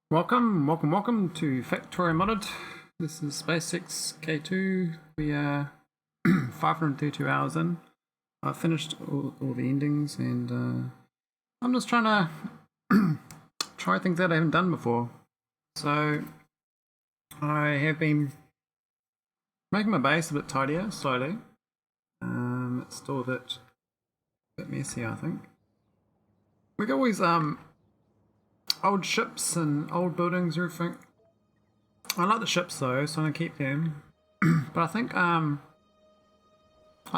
Welcome to Factorio Modded. This is SpaceX K2. We are 532 hours in. I've finished all the endings and I'm just trying to try things that I haven't done before. So I have been making my base a bit tidier slowly. It's still a bit messy, I think. We got all these old ships and old buildings and everything. I like the ships though, so I'm gonna keep them. But I think like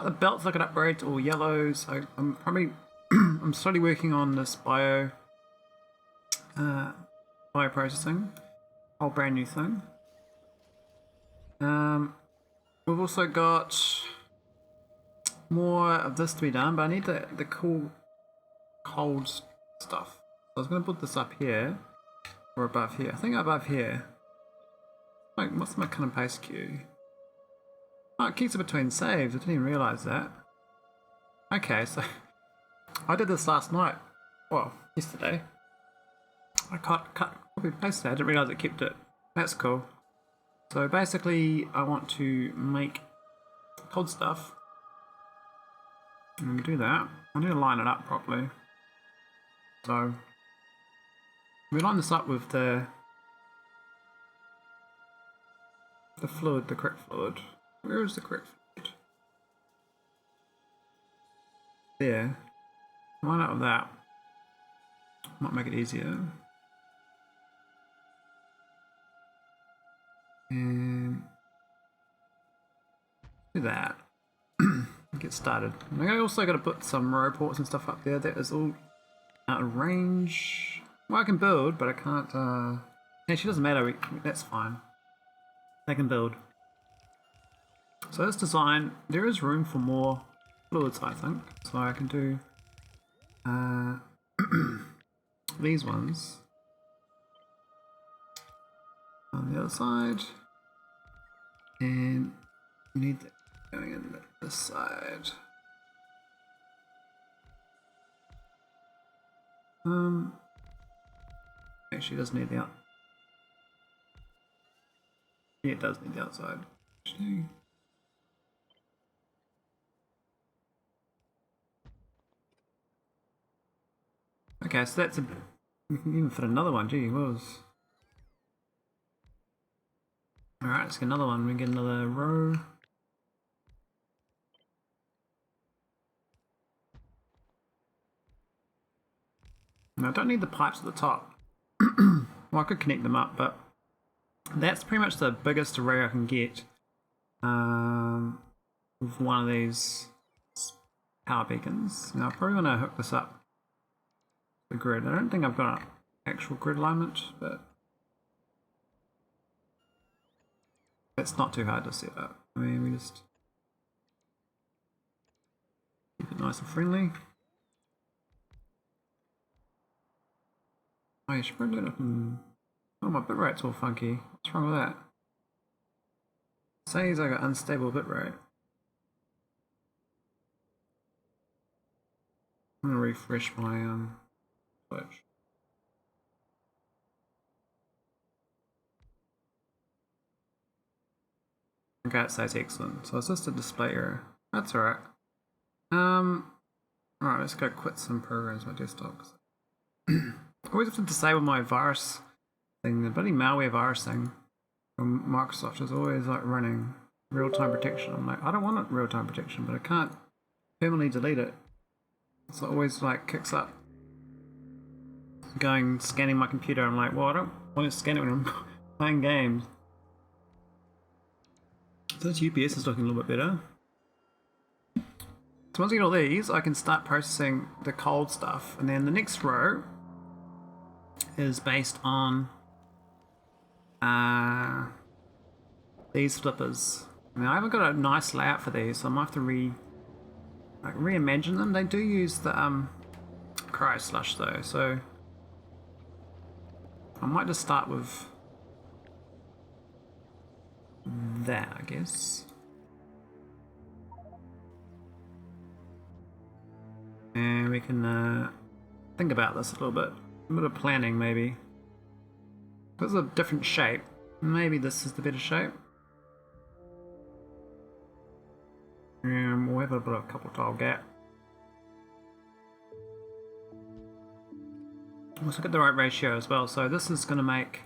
the belts I could upgrade to all yellows. I'm probably I'm slowly working on this bioprocessing, whole brand new thing. We've also got more of this to be done, but I need the cool cold stuff. I was going to put this up here, or above here. I think above here. Like, what's my kind of paste queue? Oh, it keeps it between saves. I didn't even realise that. Okay, so I did this last night. Well, yesterday. I copy pasted it. I didn't realise it kept it. That's cool. So basically, I want to make cold stuff. And do that. I need to line it up properly. So we line this up with the fluid, the correct fluid. Where is the correct fluid? There. Line up with that. Might make it easier. And do that. Get started. I also got to put some row ports and stuff up there. That is all out of range. Well, I can build, but I can't. Actually, doesn't matter. That's fine. They can build. So this design, there is room for more fluids, I think. So I can do these ones on the other side, and you need that going in this side. Actually, it does need the out. Yeah, it does need the outside. Actually. Okay, so that's a. We can even fit another one. Gee whiz. Alright, let's get another one. We get another row. Now, I don't need the pipes at the top. Well, I could connect them up, but that's pretty much the biggest array I can get with one of these power beacons. Now, I probably want to hook this up to the grid. I don't think I've got an actual grid alignment, but it's not too hard to set up. I mean, we just keep it nice and friendly. Oh, you should probably do it. Oh, my bitrate's all funky. What's wrong with that? It says I got unstable bitrate. I'm gonna refresh my switch. Okay, it says excellent. So it's just a display error. That's alright. Alright, let's go quit some programs on my desktop. I always have to disable my virus thing. The bloody malware virus thing from Microsoft is always like running real-time protection. I'm like, I don't want it real-time protection, but I can't permanently delete it. So it always like kicks up. Going scanning my computer, I'm like, well, I don't want to scan it when I'm playing games. So this UPS is looking a little bit better. So once I get all these, I can start processing the cold stuff, and then the next row is based on these flippers. Now I haven't got a nice layout for these, so I might have to reimagine them. They do use the cryoslush though, so I might just start with that, I guess. And we can think about this a little bit. A bit of planning maybe. This is a different shape. Maybe this is the better shape. And we'll have a bit of a couple tile gap. Let's look at the right ratio as well. So this is going to make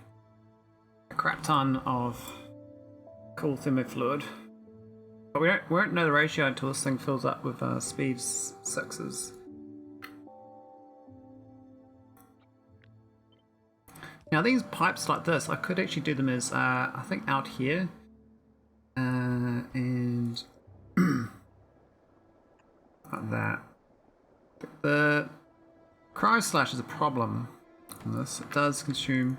a crap ton of cold thermofluid. But we won't know the ratio until this thing fills up with speed 6s. Now these pipes like this, I could actually do them as, I think out here. And like that. The cryoslush is a problem on this. It does consume,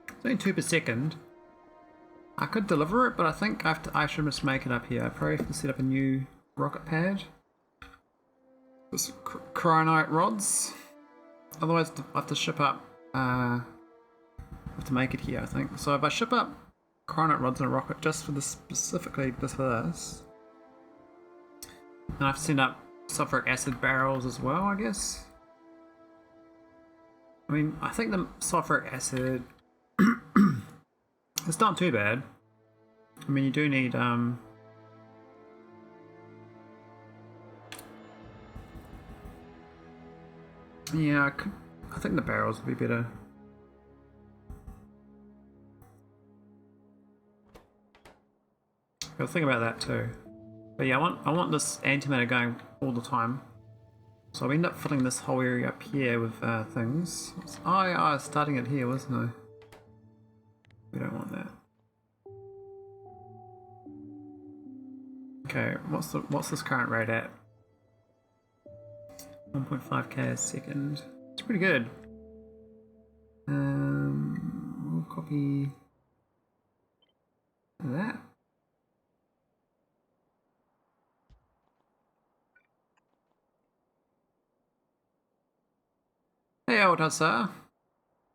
it's only 2 per second. I could deliver it, but I think I should just make it up here. I probably have to set up a new rocket pad. This cryonite rods. Otherwise I have to ship up, I have to make it here I think. So if I ship up cryonite rods in a rocket just for this, specifically just for this, and I have to send up sulfuric acid barrels as well, I guess. I mean, I think the sulfuric acid, it's not too bad. I mean, you do need, yeah, I think the barrels would be better. I'll think about that too. But yeah, I want this antimatter going all the time. So I end up filling this whole area up here with things. Oh yeah, I was starting it here, wasn't I? We don't want that. Okay, what's this current rate at? 1.5k a second. It's pretty good. We'll copy that. Hey old hussar,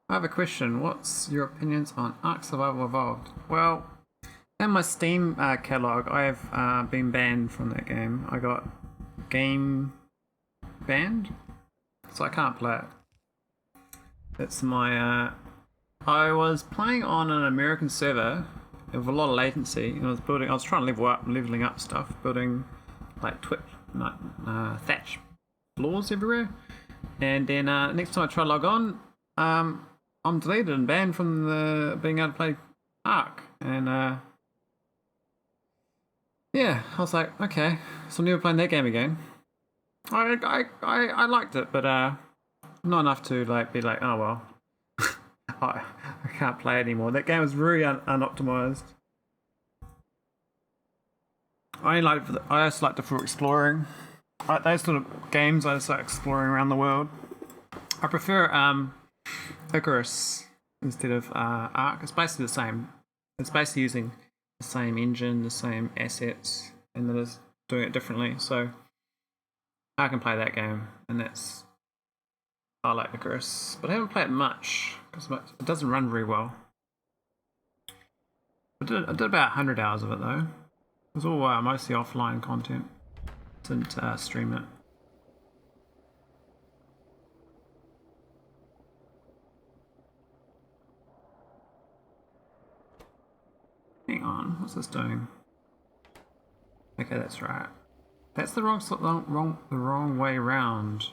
I have a question. What's your opinions on Ark Survival Evolved? Well, in my Steam catalog, I have been banned from that game. I got game banned, so I can't play it. That's my. I was playing on an American server with a lot of latency, and I was trying to leveling up stuff, building like thatch floors everywhere. And then next time I try to log on, I'm deleted and banned from being able to play Ark. And yeah, I was like, okay, so I'm never playing that game again. I liked it, but not enough to like be like, oh well, I can't play it anymore. That game was really unoptimized. I just liked it for exploring. Those sort of games, I just like exploring around the world. I prefer Icarus instead of Ark. It's basically the same. It's basically using the same engine, the same assets, and then it's doing it differently. So I can play that game, and I like Icarus, but I haven't played it much because it doesn't run very well. I did about 100 hours of it though. It was all mostly offline content. Didn't stream it. Hang on, what's this doing? Okay, that's right. That's the wrong way around.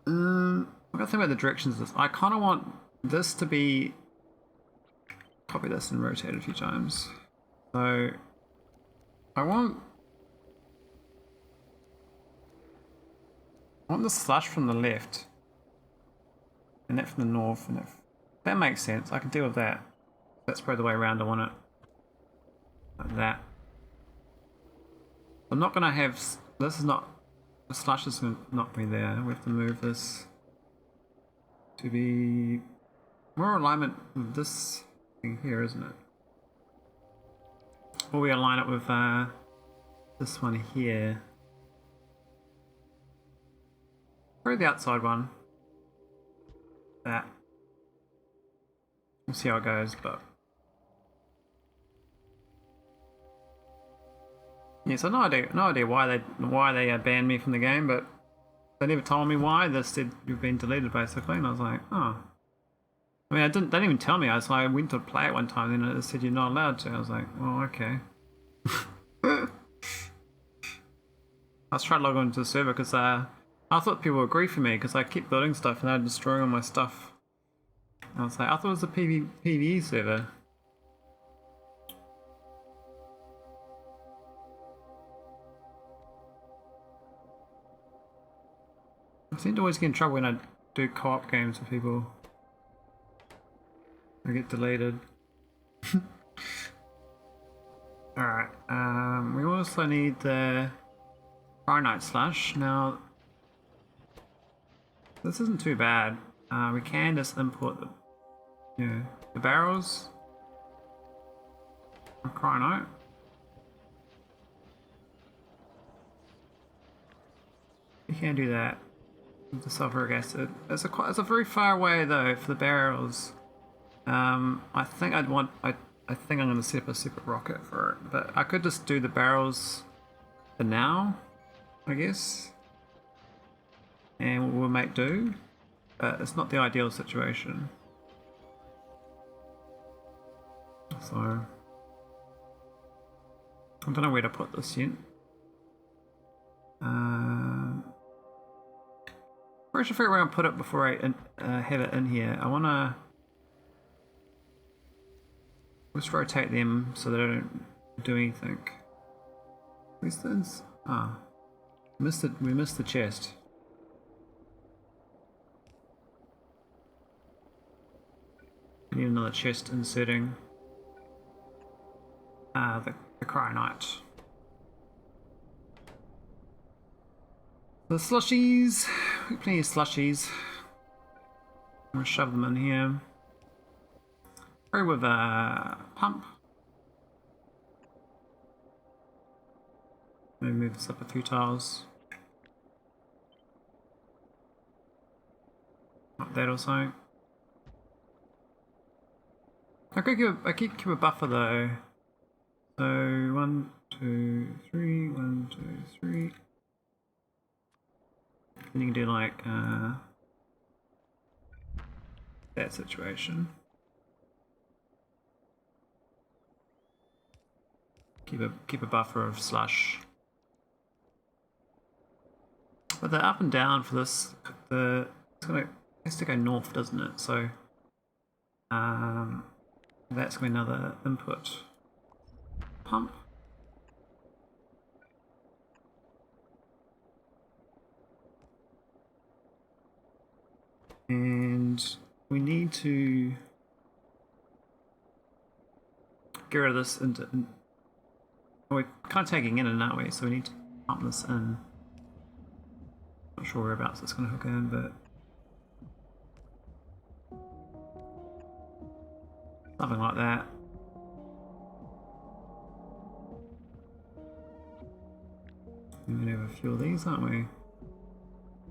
I gotta think about the directions of this. I kind of want this to be. Copy this and rotate it a few times. So I want the slush from the left, and that from the north, and that makes sense. I can deal with that. That's probably the way around I want it. Like that. I'm not gonna have. This is not. The slush is gonna not be there. We have to move this to be more alignment with this thing here, isn't it? Or we align it with this one here. Probably the outside one. That. We'll see how it goes, but yeah. So no idea why they banned me from the game, but they never told me why. They said you've been deleted basically, and I was like, oh. I mean, they didn't even tell me. I went to play it one time, and it said you're not allowed to. I was like, oh, okay. I was trying to log on to the server because I thought people would agree for me because I kept building stuff and they're destroying all my stuff. I was like, I thought it was a PvE server. I seem to always get in trouble when I do co-op games with people. I get deleted. Alright, we also need the cryonite slush. Now, this isn't too bad. We can just import the barrels of cryonite. We can do that with the sulfuric acid. It's a very far away though for the barrels. I think I think I'm going to set up a separate rocket for it, but I could just do the barrels for now, I guess, and we'll make do. But it's not the ideal situation. So I don't know where to put this yet. I should figure out where I'm put it before I have it in here. I want to just rotate them so they don't do anything. Where's this? Ah, we missed the chest. We need another chest inserting the cryonite. The slushies, plenty of slushies. I'm gonna shove them in here. Probably with a pump. Maybe move this up a few tiles. Like that or something. I keep a buffer though. So 1, 2, 3, 1, 2, 3. And you can do like that situation. Keep a buffer of slush. But the up and down for this, it has to go north, doesn't it? So that's going to be another input pump. And we need to get rid of this we're kind of tagging in, aren't we? So we need to pump this in. Not sure whereabouts it's going to hook in, but something like that. We're going to have a few of these, aren't we?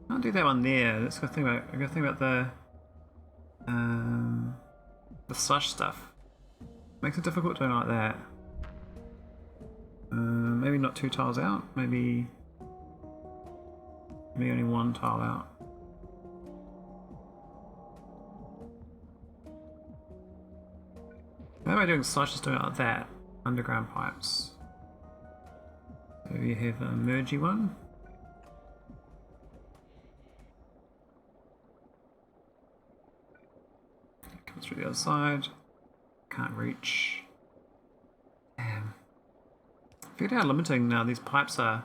Can't do that one there. Let's go think about the slush stuff. Makes it difficult doing like that. Maybe not 2 tiles out. Maybe only 1 tile out. How am I doing slush? Just doing it like that. Underground pipes. So you have a mergy one. Comes through the other side. Can't reach. Damn. I forget how limiting now these pipes are.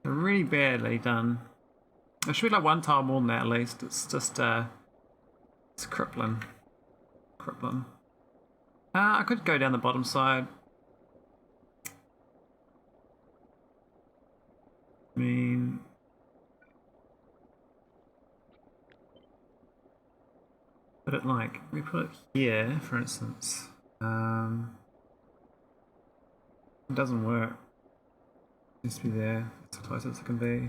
They're really badly done. There should be like 1 tile more than that at least. It's just it's crippling. I could go down the bottom side. I mean, put it like, we put it here, for instance. It doesn't work. It needs to be there. It's as close as it can be.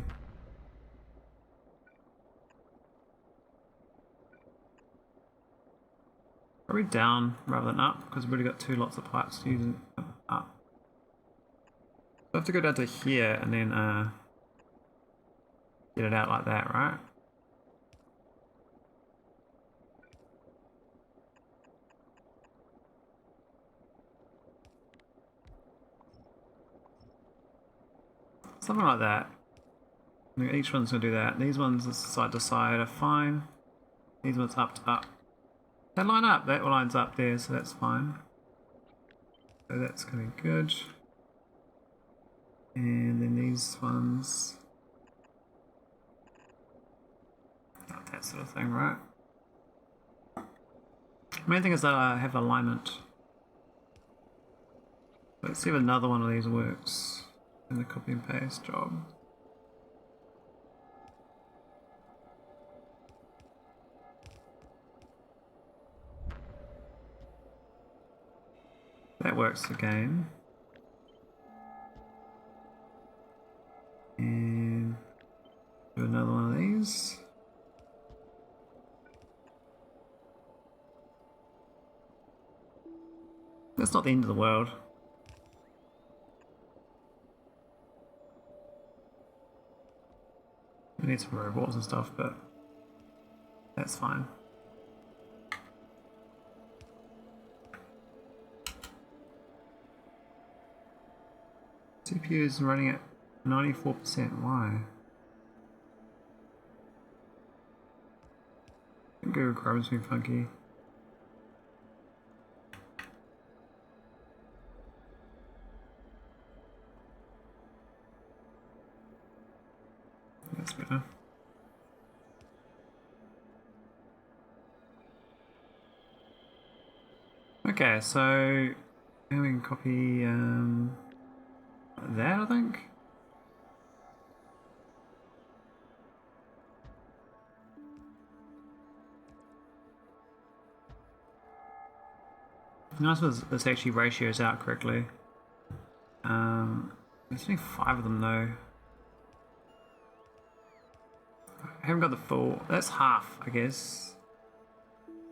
Probably down rather than up, because we've already got 2 lots of pipes using up. So I have to go down to here and then get it out like that, right? Something like that. Each one's going to do that. These ones side to side are fine. These ones up to up. They line up. That lines up there, so that's fine. So that's going to be good. And then these ones. That sort of thing, right? The main thing is that I have alignment. Let's see if another one of these works in the copy and paste job. That works again. And do another one of these. That's not the end of the world. We need some robots and stuff, but that's fine. CPU is running at 94%. Why? Google Chrome's been funky. That's better. Okay, so now we can copy that, I think. Nice was this actually ratios out correctly. There's only 5 of them though. I haven't got the full. That's half, I guess.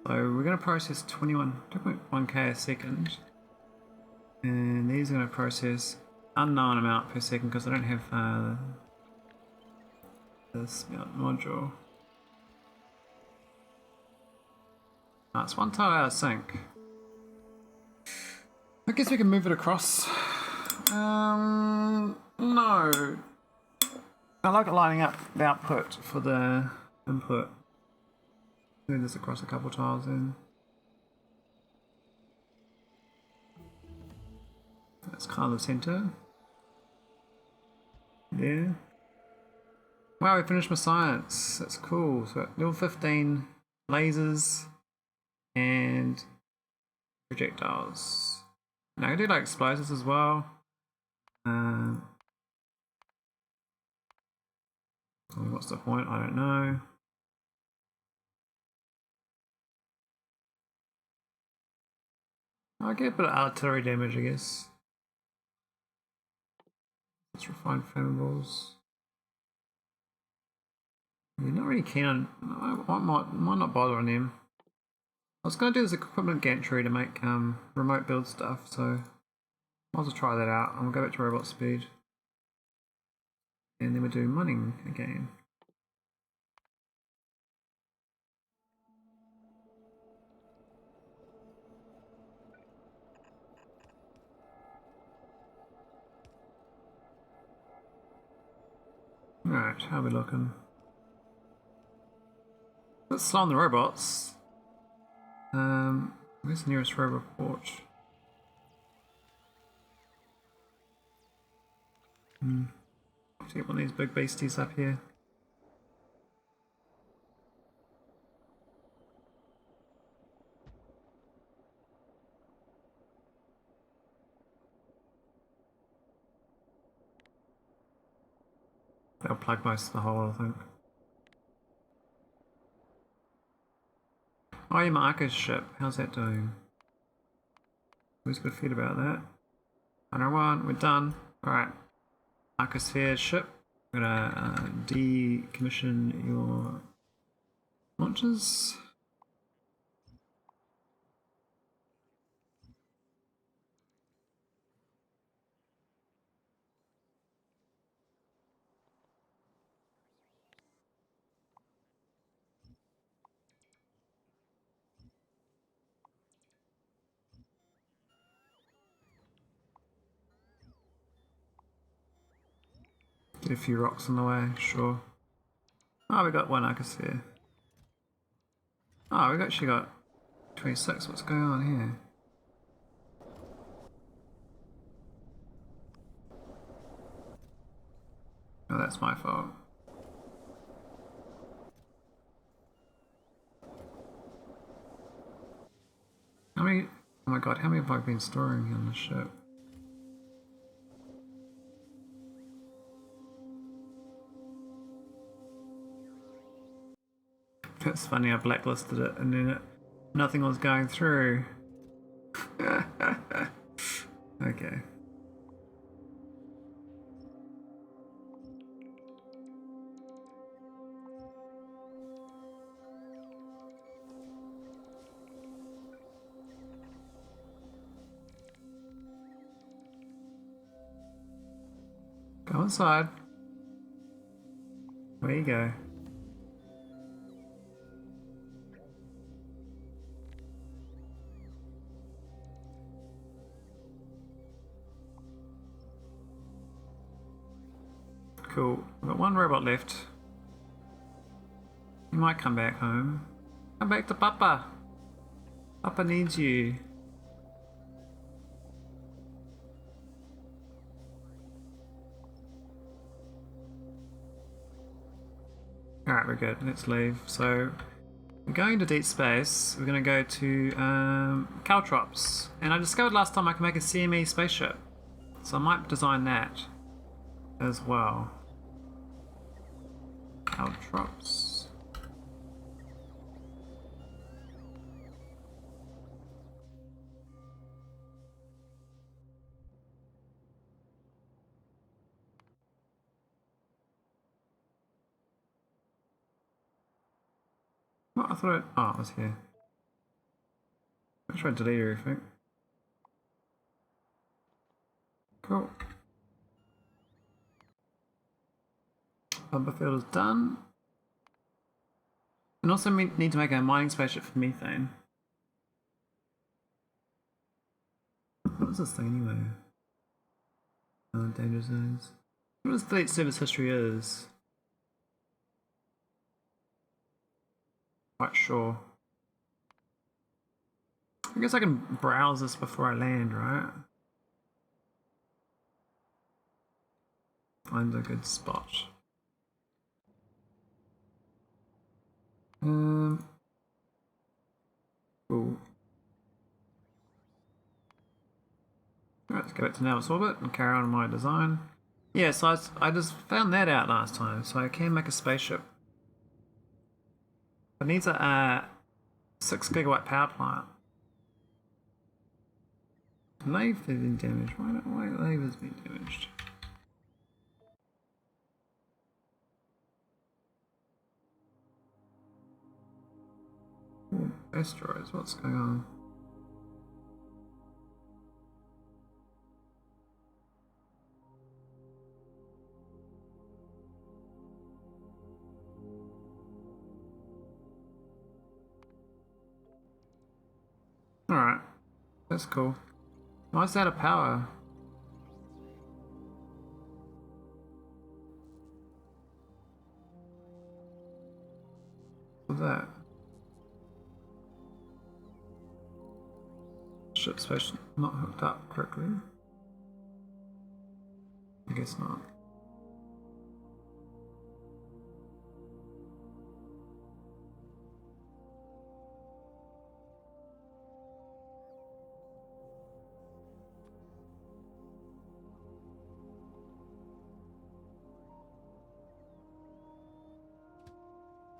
So we're going to process 2.1k a second, and these are going to process unknown amount per second because I don't have this module. It's one tile out of sync. I guess we can move it across. No. I like it lining up the output for the input. Move this across a couple tiles in. That's kind of the center. There. Wow, we finished my science. That's cool. So level 15 lasers and projectiles. Now I can do like explosives as well. What's the point? I don't know. I get a bit of artillery damage, I guess. Let's refine flammables. You're not really keen on. I might not bother on them. I was going to do this equipment gantry to make remote build stuff, so I'll just try that out. I'm going to go back to robot speed. And then we'll do mining again. Alright, how are we looking? Let's slow on the robots. Where's the nearest robot port? Let's get one of these big beasties up here. They'll plug most of the hole, I think. Oh, yeah, my arcos ship. How's that doing? Who's got a feel about that? 101, we're done. Alright. Arcosphere ship. I'm gonna decommission your launches. See a few rocks on the way, sure. Oh, we got one arcos here. Oh, we've actually got 26. What's going on here? Oh, that's my fault. How many? Oh my god, how many have I been storing on the ship? That's funny, I blacklisted it and then nothing was going through. Okay. Go inside. Where you go? Cool. I've got one robot left. You might come back home. Come back to Papa. Papa needs you. Alright, we're good. Let's leave. So, we're going to deep space. We're going to go to Caltrops. And I discovered last time I can make a CME spaceship. So I might design that as well. Caltrops. What? I thought it was here. I tried to delete everything. Cool. Bumper field is done. And also we need to make a mining spaceship for methane. What is this thing anyway? Danger zones. What does delete service history is? Quite sure. I guess I can browse this before I land, right? Find a good spot. Cool. Alright, let's go back to Nauvis orbit and carry on my design. Yeah, so I just found that out last time, so I can make a spaceship. It needs a 6 gigawatt power plant. Lathe has been damaged. Why lathe has been damaged? Ooh, asteroids, what's going on? Alright, that's cool. Why is that a power? What's that? Ship space not hooked up correctly? I guess not.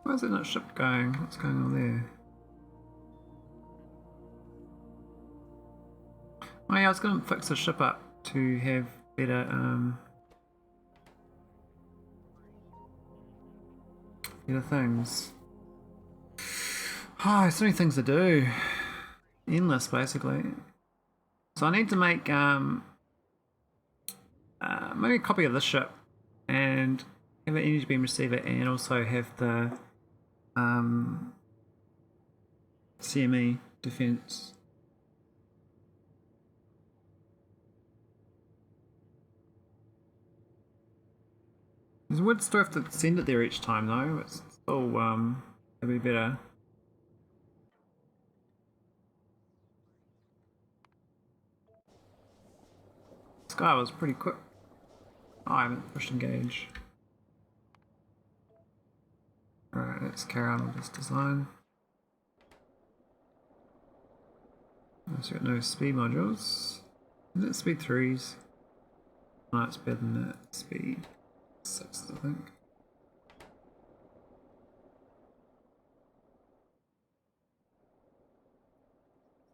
Why is it not ship going? What's going on there? Oh yeah, I was going to fix the ship up to have better better things. Oh, so many things to do. Endless, basically. So I need to make maybe a copy of this ship and have an energy beam receiver and also have the CME defense. We would still have to send it there each time though. It's still it'd be better. This guy was pretty quick. Oh, I haven't pushed engage. Alright, let's carry on with this design. So we've got no speed modules. Is it speed 3s? No, it's better than that. Speed 6s, I think.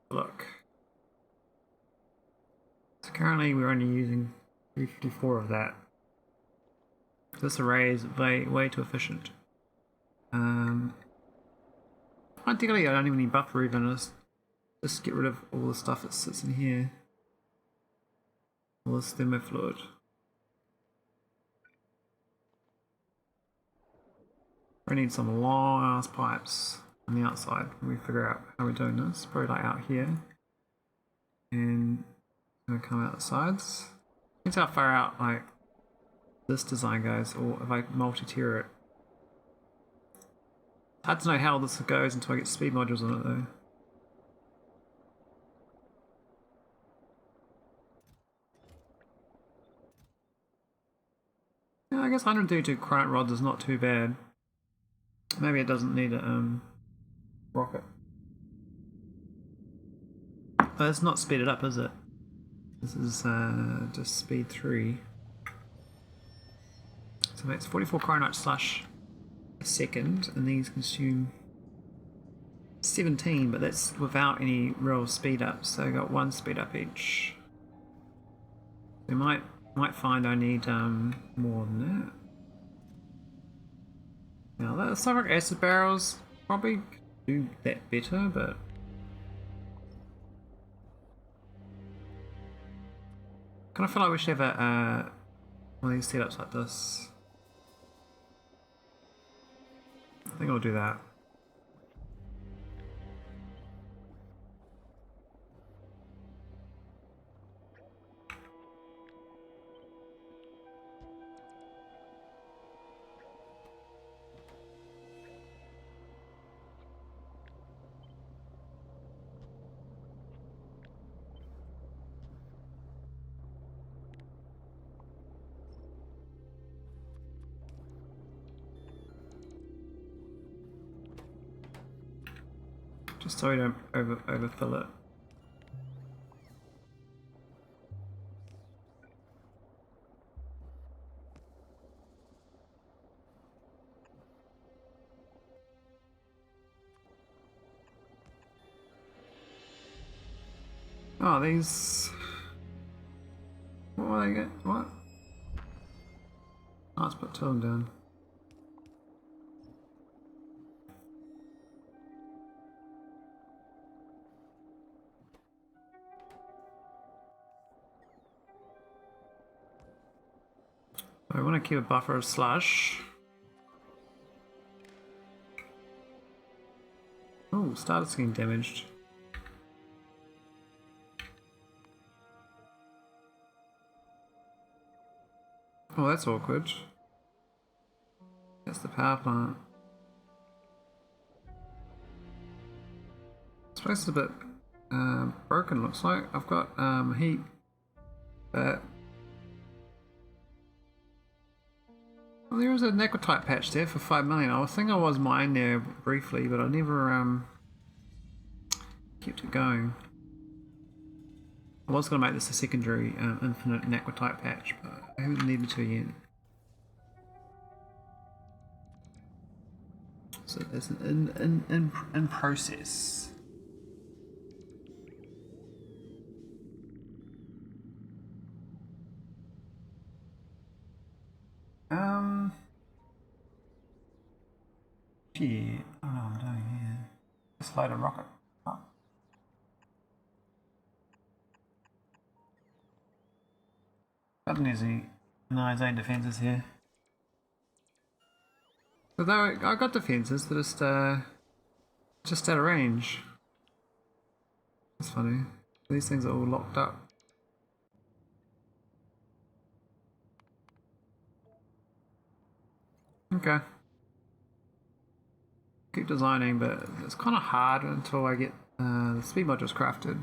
Look. So currently we're only using 354 of that. This array is way too efficient. Ideally I don't even need buffer even. Just get rid of all the stuff that sits in here. All this thermofluid. We need some long ass pipes on the outside when we figure out how we're doing this. Probably like out here. And gonna come out the sides. Depends how far out like this design goes, or if I multi-tier it. Hard to know how this goes until I get speed modules on it though. Yeah, I guess 132 cryonite rods is not too bad. Maybe it doesn't need a rocket. But it's not speeded up, is it? This is just speed 3. So it's 44 cryonite slush a second, and these consume 17, but that's without any real speed up. So I got 1 speed up each. We might find I need more than that. Now the sulfuric acid barrels probably do that better, but kind of feel like we should have a one of these setups like this. I think I'll do that. Just so we don't overfill it. Oh, these. What will they get? What? Oh, let's put 2 of them down. I want to keep a buffer of slush. Oh, started getting damaged. Oh, that's awkward. That's the power plant. This place is a bit broken, looks like. I've got heat, but well, there was a necrotite patch there for 5 million. I think I was mine there briefly, but I never kept it going. I was going to make this a secondary infinite necrotite patch, but I haven't needed to yet. So there's an in process. Yeah, I don't know what I'm doing here. Just load a rocket up. Got his own defences here. Although I got defences, they're just out of range. That's funny. These things are all locked up. Okay. Keep designing, but it's kind of hard until I get the speed modules crafted.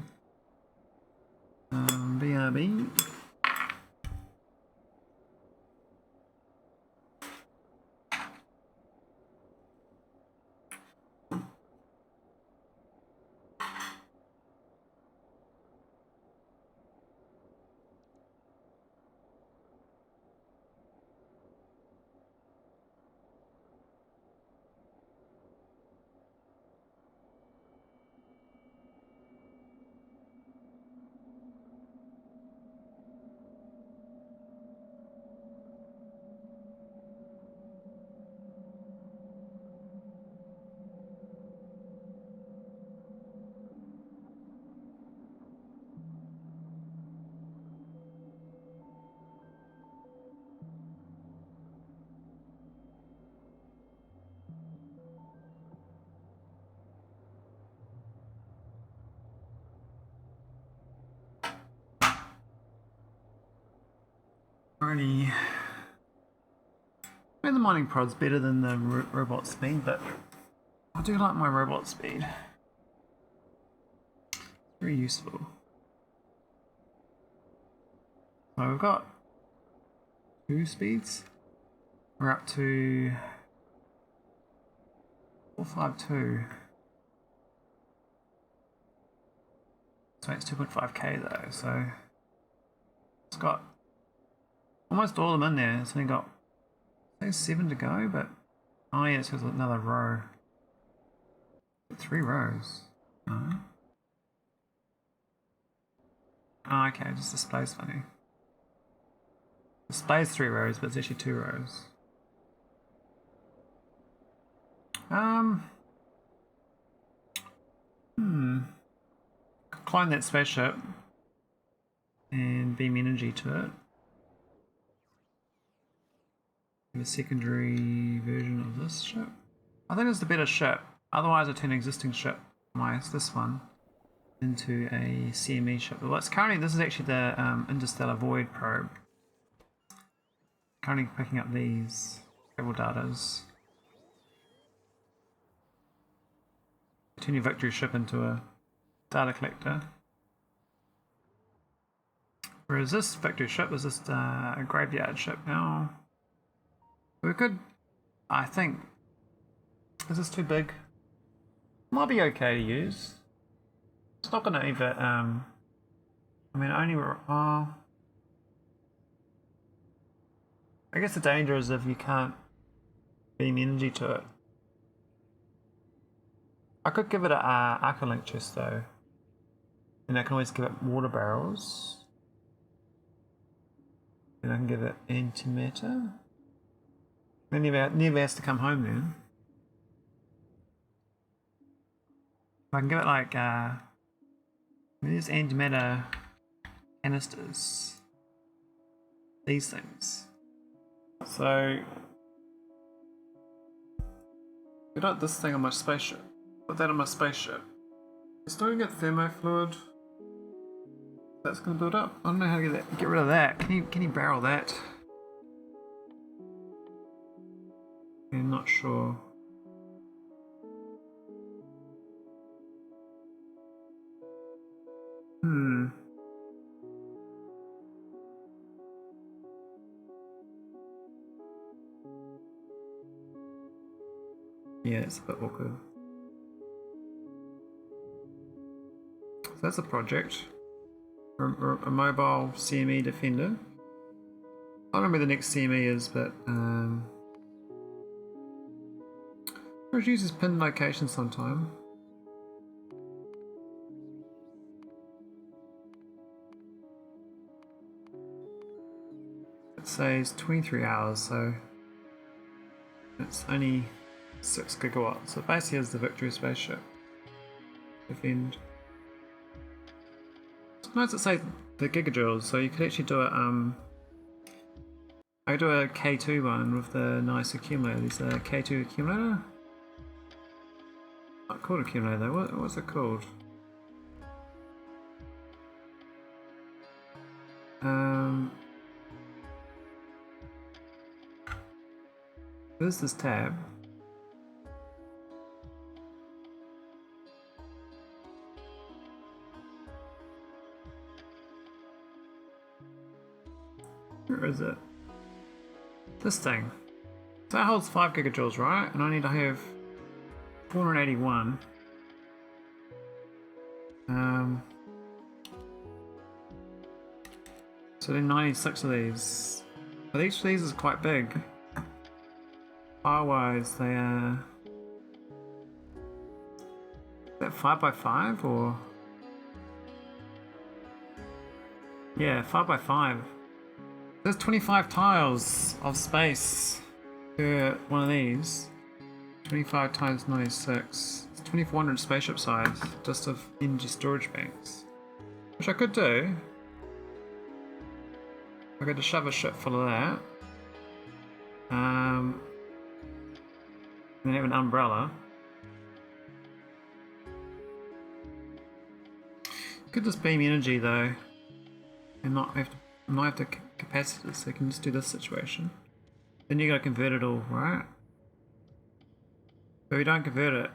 BRB. Alrighty. I mean, the mining prod's better than the robot speed, but I do like my robot speed. Very useful. So we've got 2 speeds. We're up to 452. So it's 2.5k though, so it's got almost all of them in there. It's only got, I think, 7 to go, but oh yeah, it's just another row. 3 rows. No. Oh, okay, it just displays funny. It displays 3 rows, but it's actually 2 rows. Clone that spaceship and beam energy to it. A secondary version of this ship. I think it's the better ship. Otherwise, I turn an existing ship, this one, into a CME ship. Well, it's currently, this is actually the interstellar void probe. Currently picking up these travel datas. Turn your Victory ship into a data collector. Whereas this Victory ship is just a graveyard ship now. We could, I think, is this too big? Might be okay to use. It's not gonna either, I mean, only, I guess the danger is if you can't beam energy to it. I could give it a arcolink chest though, and I can always give it water barrels. And I can give it antimatter. Then never has to come home then. I can give it like these antimatter canisters. These things. So got this thing on my spaceship. Put that on my spaceship. Still gonna get thermofluid. That's gonna build up. I don't know how to get rid of that. Can you barrel that? I'm not sure. Yeah, it's a bit awkward. So that's a project. A mobile CME defender. I don't know where the next CME is, but it uses pin location sometime. It says 23 hours, so it's only 6 gigawatts. So basically it's the Factorio spaceship. Defend. Sometimes it says the gigajoules, so you could actually do it, I could do a K2 one with the nice accumulator. There's a K2 accumulator? Not called accumulator, what's it called? Where's this tab? Where is it? This thing. So that holds 5 gigajoules, right? And I need to have 481. So then 96 of these. But each of these is quite big. Power-wise, they are... Is that 5x5 or... Yeah, 5x5. There's 25 tiles of space per one of these. 25 times 96. It's 2400 spaceship size, just of energy storage banks. Which I could do. I could just shove a ship full of that. And then have an umbrella. Could just beam energy though, and not have to capacitors, so you can just do this situation. Then you gotta convert it all, right? But we don't convert it.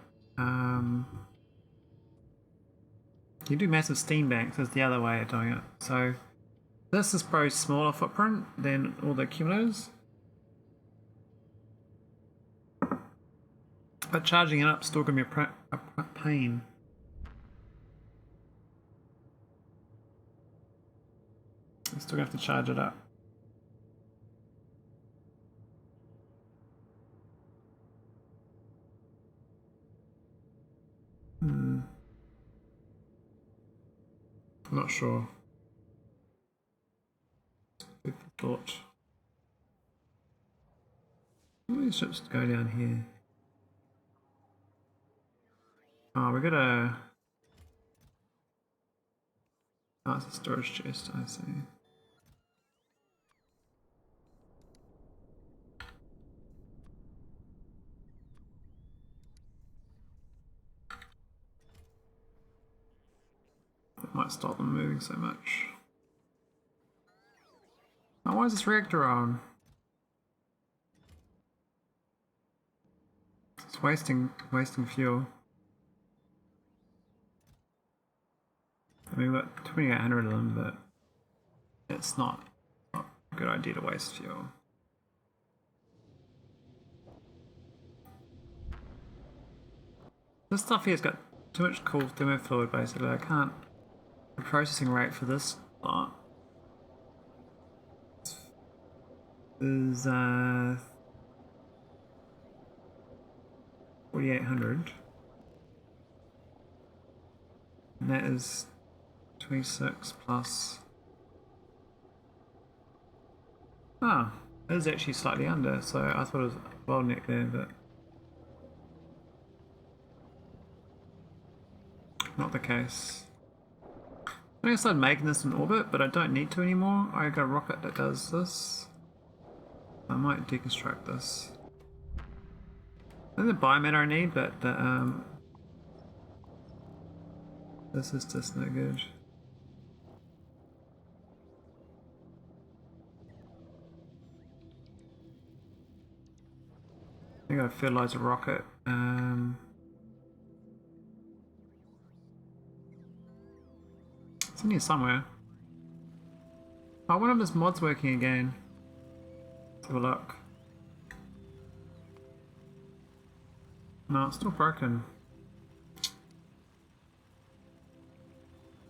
You do massive steam banks, is the other way of doing it. So this is probably smaller footprint than all the accumulators. But charging it up is still gonna be a pain. I'm still gonna have to charge it up. I'm not sure. Food for thought. All these ships go down here. Oh, we got a... Oh, it's a storage chest, I see. That might stop them moving so much. Oh, why is this reactor on? It's wasting fuel. I mean, we've got 2,800 of them, but it's not a good idea to waste fuel. This stuff here's got too much cold thermofluid basically. I can't. The processing rate for this lot is 4,800. And that is 26 plus. Ah, it is actually slightly under, so I thought it was a bottleneck there, but not the case. I'm going to start making this in orbit, but I don't need to anymore. I got a rocket that does this. I might deconstruct this. I think the biomatter I need, but the, this is just no good. I gotta fertilize a rocket. It's in here somewhere. Oh, one of his mods working again. Let's have a look. No, it's still broken.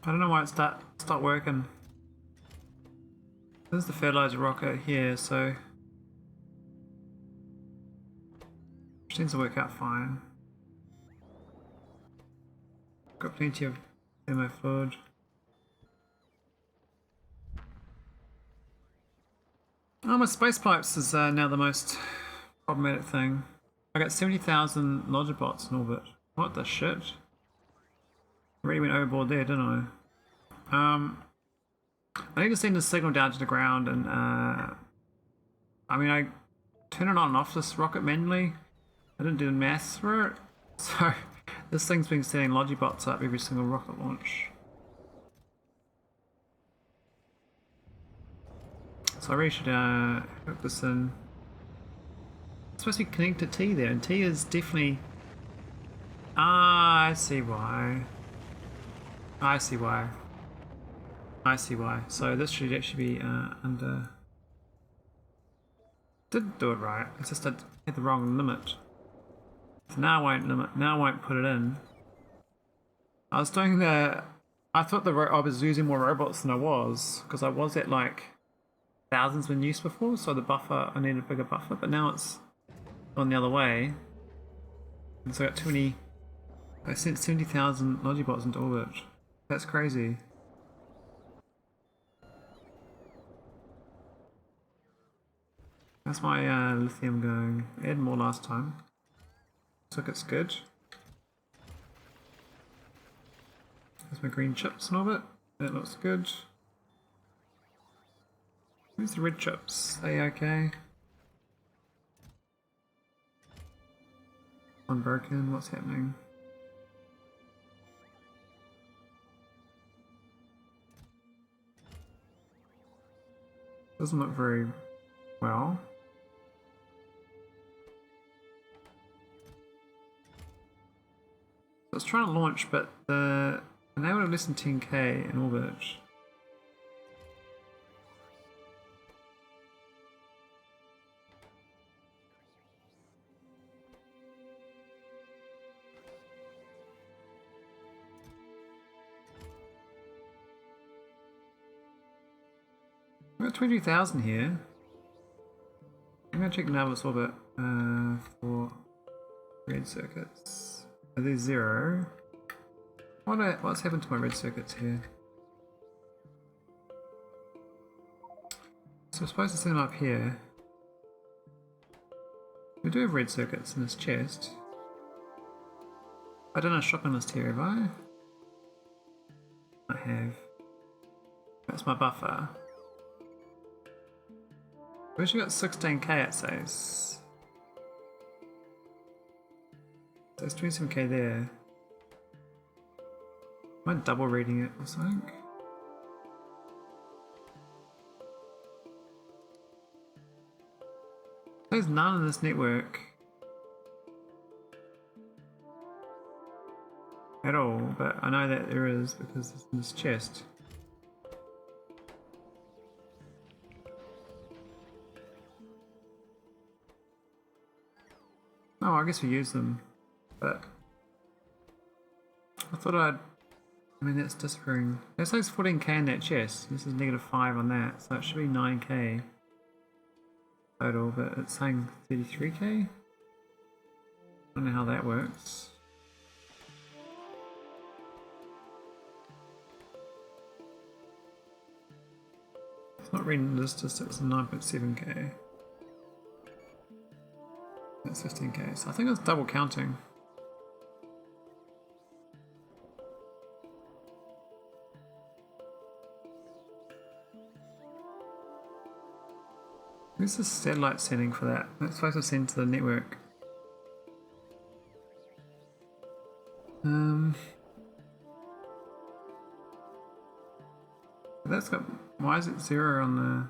I don't know why it stopped working. There's the fertilizer rocket here, so it seems to work out fine. Got plenty of thermofluid. Oh, my space pipes is now the most problematic thing. I got 70,000 Logibots in orbit. What the shit? I really went overboard there, didn't I? I need to send the signal down to the ground, and I mean, I turn it on and off this rocket manually. I didn't do the maths for it, so this thing's been setting Logibots up every single rocket launch. So I really should hook this in. It's supposed to be connected to T there, and T is definitely... Ah, I see why. I see why. I see why. So this should actually be under... Didn't do it right. It's just I had the wrong limit. So now I won't limit. Now I won't put it in. I was doing the... I thought I was using more robots than I was, because I was at like thousands in use before, so the buffer, I needed a bigger buffer, but now it's gone the other way. And so I got 20... I sent 70,000 Logibots into orbit. That's crazy. That's my lithium going. I had more last time. Looks like it's good. There's my green chips in orbit. That looks good. Where's the red chips? Are they okay? Unbroken. What's happening? Doesn't look very well. I was trying to launch, but the enable less than 10k in orbit. I've got 20,000 here. I'm going to check nauvis orbit for red circuits. Are they 0? What's happened to my red circuits here? So I'm supposed to send them up here. We do have red circuits in this chest. I don't know a shopping list here, have I? I have. That's my buffer. We actually got 16k it says. So it's 27k there. Am I double reading it or something? There's none in this network at all, but I know that there is because it's in this chest. Oh, I guess we use them, but I thought I mean, that's disappearing. That says 14k in that chest. This is -5 on that, so it should be 9k total, but it's saying 33k? I don't know how that works. It's not reading this, just it's 9.7k. That's 15k, so I think it's double counting. Where's the satellite setting for that? That's supposed to send to the network. That's got. Why is it 0 on the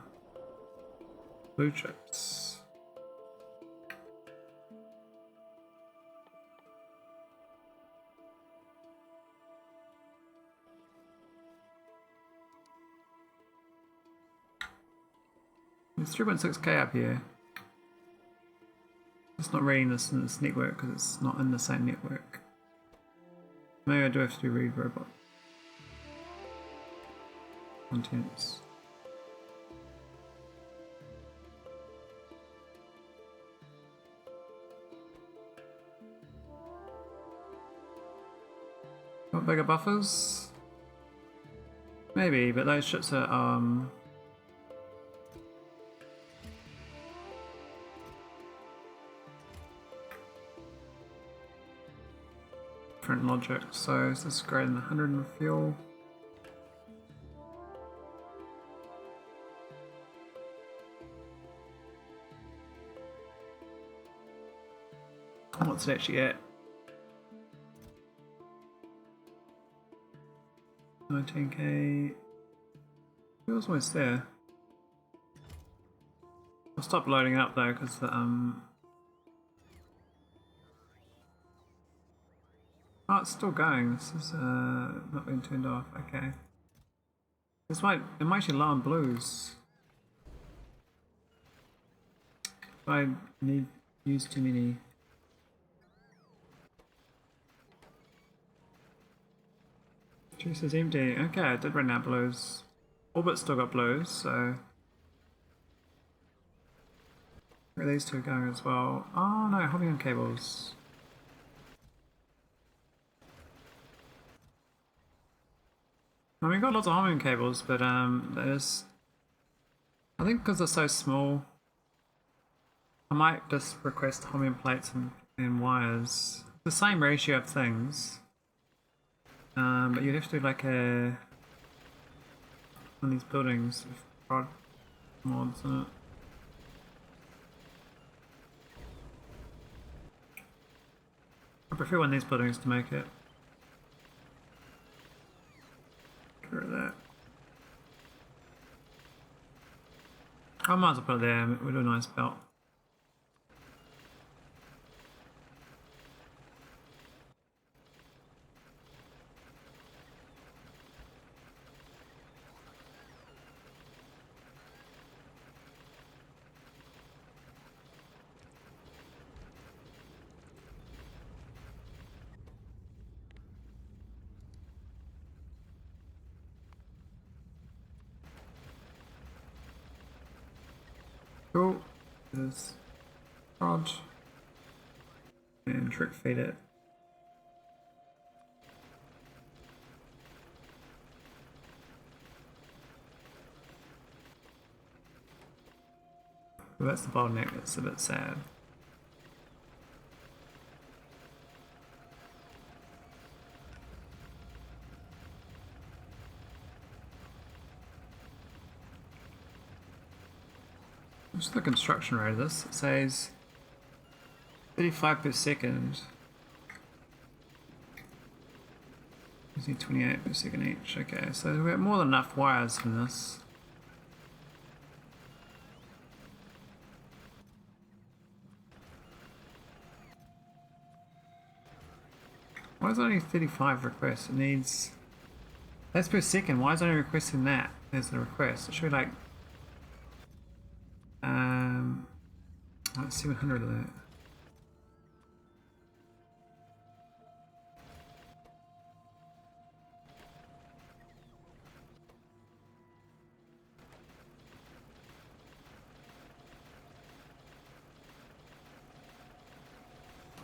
blue chips? It's 3.6k up here. It's not reading this in this network because it's not in the same network. Maybe I do have to do read robot. Contents. Got bigger buffers? Maybe, but those ships are different logic. So is this greater than 100 in fuel? What's it actually at? 19k. It was almost there. I'll stop loading up though because the Oh, it's still going. This is not being turned off. Okay. This might, it might actually low on blues. If I use too many. Juice is empty. Okay, I did run out blues. Orbit still got blues, so. Where are these two going as well? Oh no, hopping on cables. I mean, we've got lots of homing cables, but there's. I think because they're so small, I might just request homing plates and wires. The same ratio of things. But you'd have to do like a one of these buildings with prod mods in it. I prefer one of these buildings to make it. Get rid of that. I might as well put it there, we'll do a nice belt. Cool. There's prod and trick feed it. Well, that's the bottleneck, that's a bit sad. What's the construction rate of this? It says 35 per second. Using 28 per second each. Okay, so we have more than enough wires from this. Why is it only 35 requests? It needs. That's per second. Why is it only requesting that as a request? It should be like. Like 700 of that.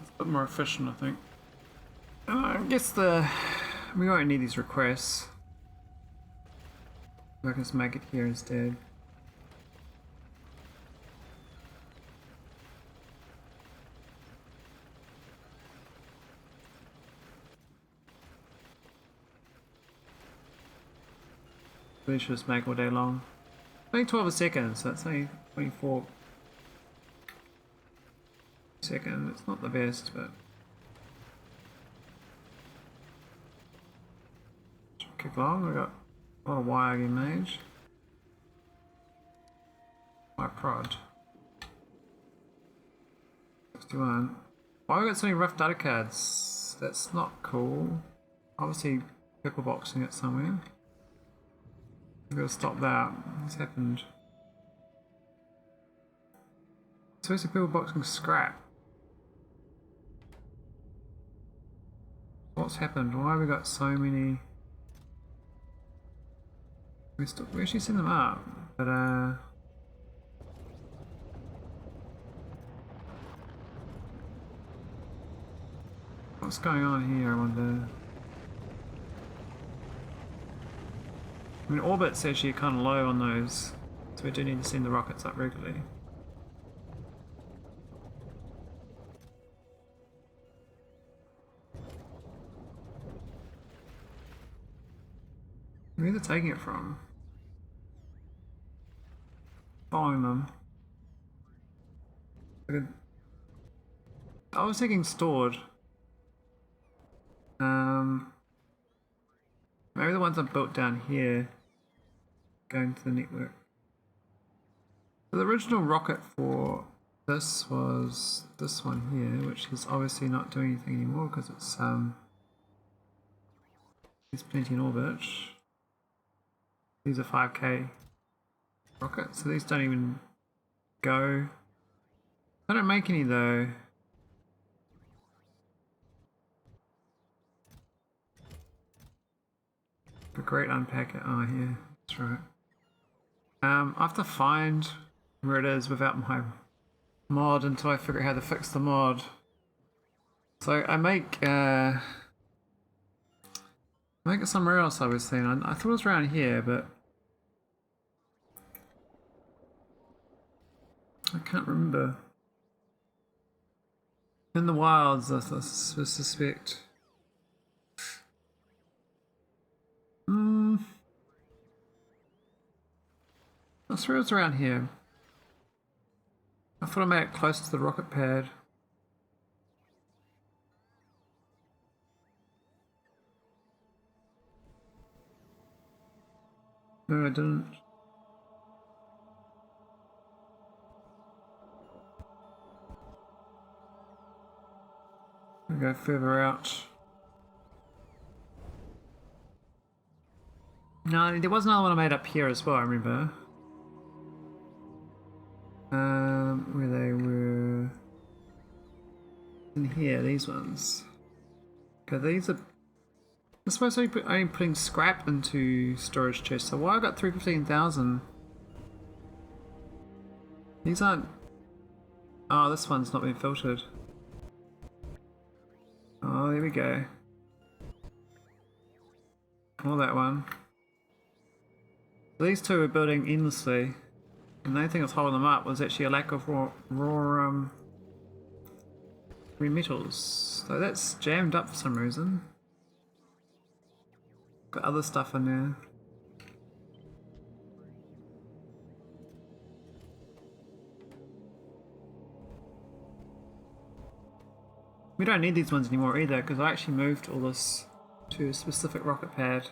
It's a bit more efficient, I think. I guess we won't need these requests. I can just make it here instead. We should just make all day long. Only 12 a second, so that's only 24 seconds. It's not the best, but kick along. We got a lot of wire getting made. My prod. 61. Why we got so many rough data cards? That's not cool. Obviously, purple boxing it somewhere. I'm gonna stop that. What's happened? Supposed to people boxing scrap. What's happened? Why have we got so many? We actually send them up, but what's going on here? I wonder. I mean, orbit's actually kind of low on those, so we do need to send the rockets up regularly. Where are they taking it from? Following them. I was thinking stored. Maybe the ones I built down here going to the network. So the original rocket for this was this one here, which is obviously not doing anything anymore because it's There's plenty in orbit. These are 5K rockets, so these don't even go. They don't make any though. The great unpacker. Oh, here. That's right. I have to find where it is without my mod until I figure out how to fix the mod. So I make it somewhere else, obviously. And I thought it was around here, but I can't remember. In the wilds, I suspect. I swear it was around here. I thought I made it close to the rocket pad. No, I didn't. I'll go further out. No, there was another one I made up here as well, I remember. Where they were in here, these ones. Okay, these are. I suppose I'm only putting scrap into storage chests. So why I got 315,000? These aren't. Oh, this one's not been filtered. Oh, there we go. Or that one. These two are building endlessly. And the only thing that's holding them up was actually a lack of raw metals. So that's jammed up for some reason. Got other stuff in there. We don't need these ones anymore either, because I actually moved all this to a specific rocket pad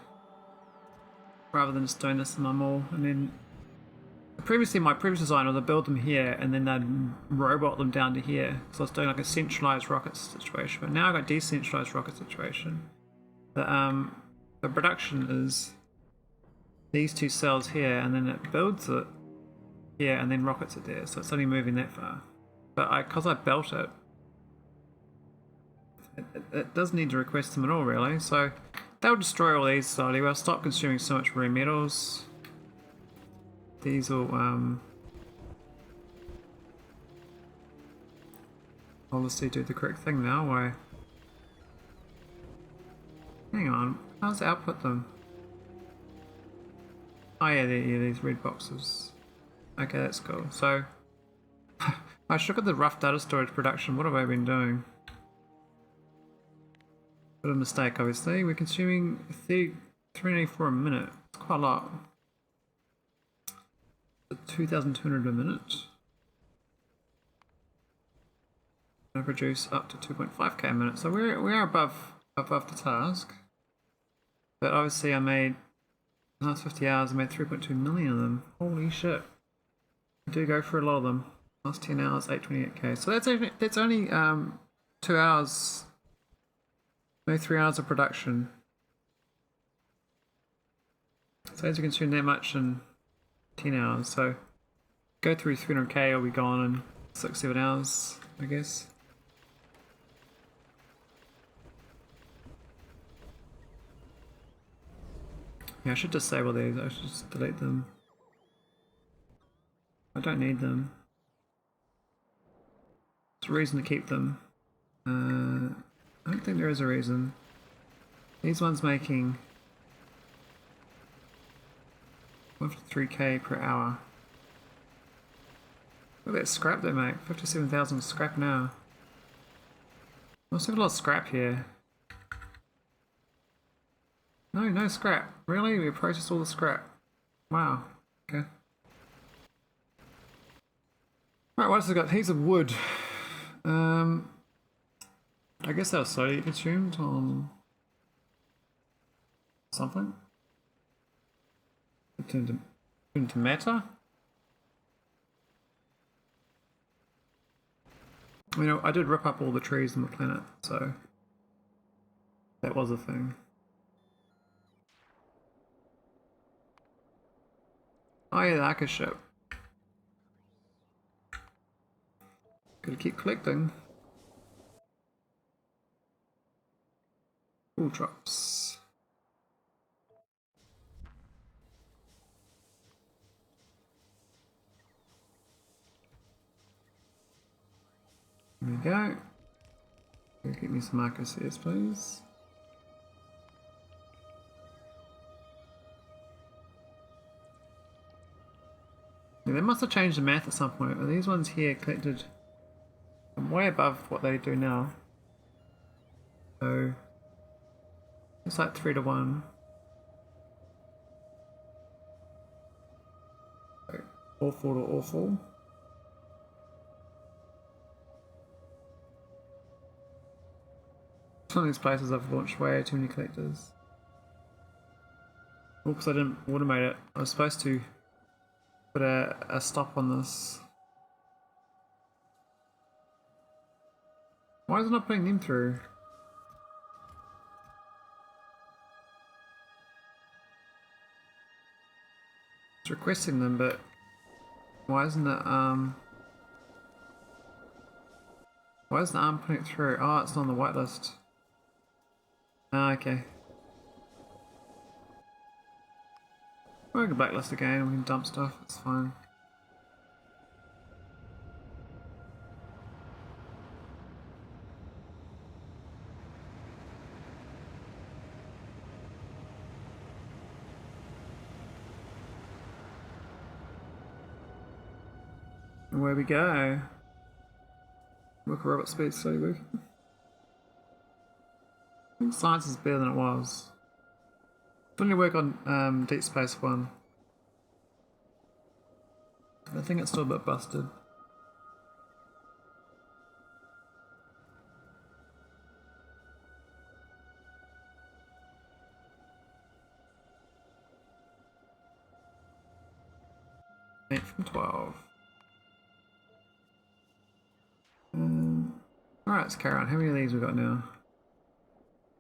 rather than just doing this in my mall. And then previously, my previous design was to build them here and then I'd robot them down to here. So I was doing like a centralized rocket situation, but now I've got decentralized rocket situation. The production is these two cells here, and then it builds it here and then rockets it there. So it's only moving that far. But because I built it, it doesn't need to request them at all, really. So they'll destroy all these slowly. We'll stop consuming so much rare metals. These will obviously do the correct thing now. Why? Hang on, how's the output them? Oh yeah, these red boxes. Okay, that's cool. So I should look at the rough data storage production. What have I been doing? Bit of a mistake, obviously. We're consuming 394 a minute. It's quite a lot. 2,200 a minute. I produce up to 2.5k a minute, so we're above the task. But obviously, I made last 50 hours. I made 3.2 million of them. Holy shit! I do go for a lot of them. Last 10 hours, 828k. So that's only 2 hours. No, 3 hours of production. So as you consume that much in 10 hours, so go through 300k, will be gone in 6-7 hours, I guess. Yeah, I should disable these. I should just delete them. I don't need them. There's a reason to keep them. I don't think there is a reason. These ones making 3k per hour. Look at that scrap they make. 57,000 scrap now. Must have a lot of scrap here. No scrap. Really? We processed all the scrap. Wow. Okay. Alright, what else have I got? Heaps of wood. I guess that was slowly consumed on something. It turned into matter. You know, I did rip up all the trees on the planet, so that was a thing. Oh yeah, the arcos ship. Gotta keep collecting. Cool drops. There we go. Get me some arcos here, please. Yeah, they must have changed the math at some point. These ones here collected way above what they do now. So it's like 3 to 1. So, awful to awful. Some of these places I've launched way too many collectors. Oops, I didn't automate it. I was supposed to put a stop on this. Why is it not putting them through? It's requesting them, but why isn't it why isn't ARM putting it through? Oh, it's not on the whitelist. Ah, okay. We'll go blacklist again, we can dump stuff, it's fine. And where we go? Look, robot speed slowly working. I think science is better than it was. When you work on Deep Space One, I think it's still a bit busted. Eight from 12. Alright, let's carry on. How many of these we got now?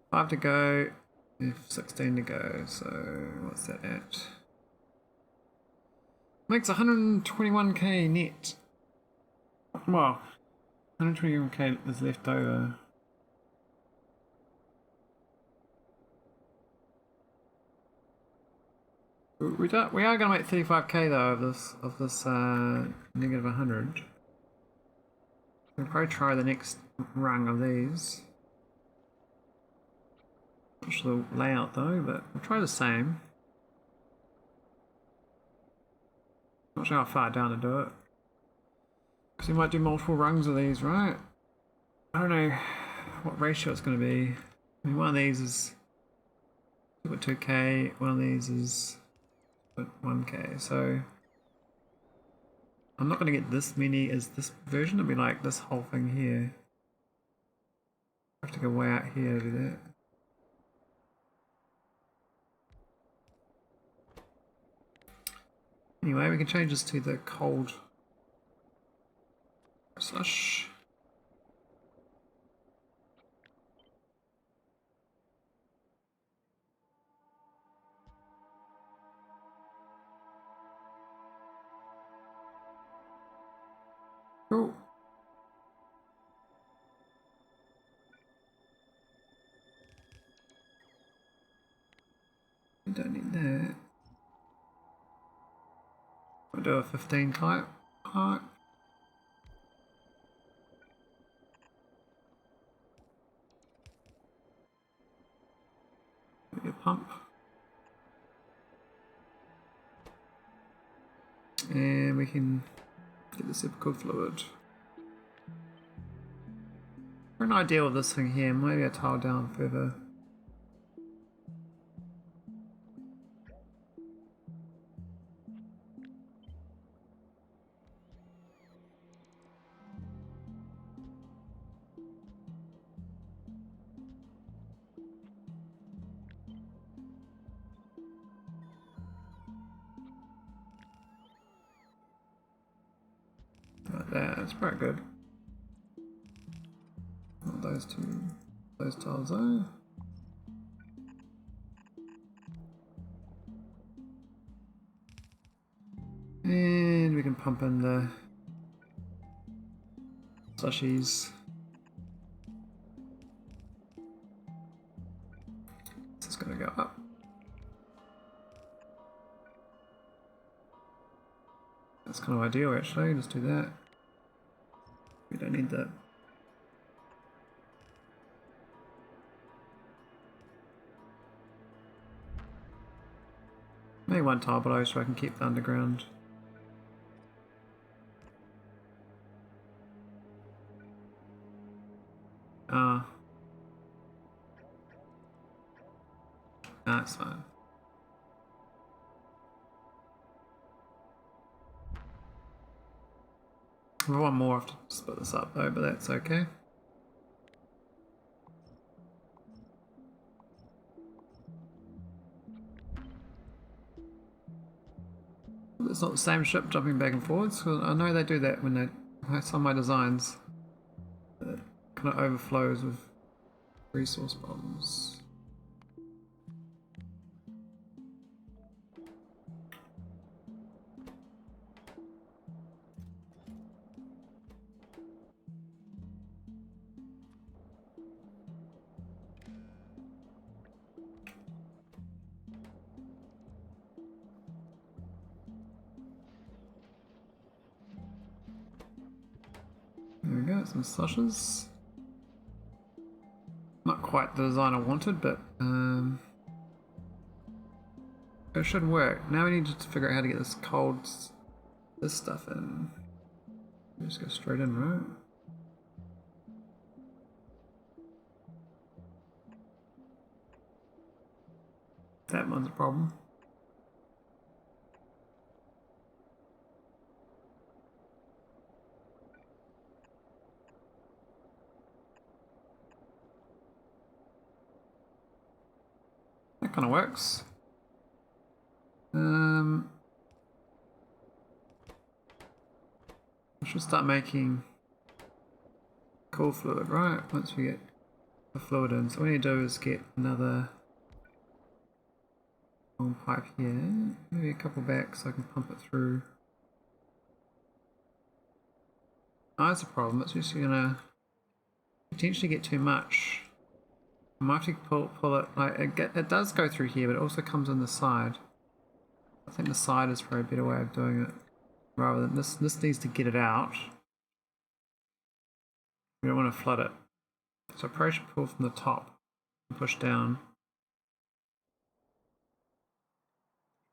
5 to go, 16 to go, so what's that at? Makes 121k net. Well, 121k is left over. We are going to make 35k though of this negative 100. We'll probably try the next rung of these. Not sure the layout though, but we'll try the same. Not sure how far down to do it. Because we might do multiple rungs of these, right? I don't know what ratio it's going to be. I mean, one of these is 2.2k, one of these is 1k, so I'm not going to get this many as this version. It'll be like this whole thing here. I have to go way out here to do that. Anyway, we can change this to the cold slush. Cool. We don't need that. We'll do a 15 type arc. Maybe a pump. And we can get the super cold fluid. For an idea of this thing here, maybe a tile down further. Like that, that's pretty good. Not those tiles though. pump in the slushies. This is going to go up. That's kind of ideal actually, just do that. We don't need that. Maybe one tile below so I can keep the underground. That's fine. We want more, I have to split this up though, but that's okay. It's not the same ship jumping back and forwards, because I know they do that when they some of my designs. It kind of overflows with resource bombs. There we go, some slushes. Not quite the design I wanted, but it should work. Now we need to figure out how to get this this stuff in. Just go straight in, right? That one's a problem. That kind of works. I should start making cold fluid, right? Once we get the fluid in. So what we need to do is get another long pipe here. Maybe a couple back so I can pump it through. Oh, that's a problem. It's just gonna potentially get too much. I might have to pull it, like, it does go through here, but it also comes on the side. I think the side is probably a better way of doing it, rather than this needs to get it out. We don't want to flood it. So pressure pull from the top and push down.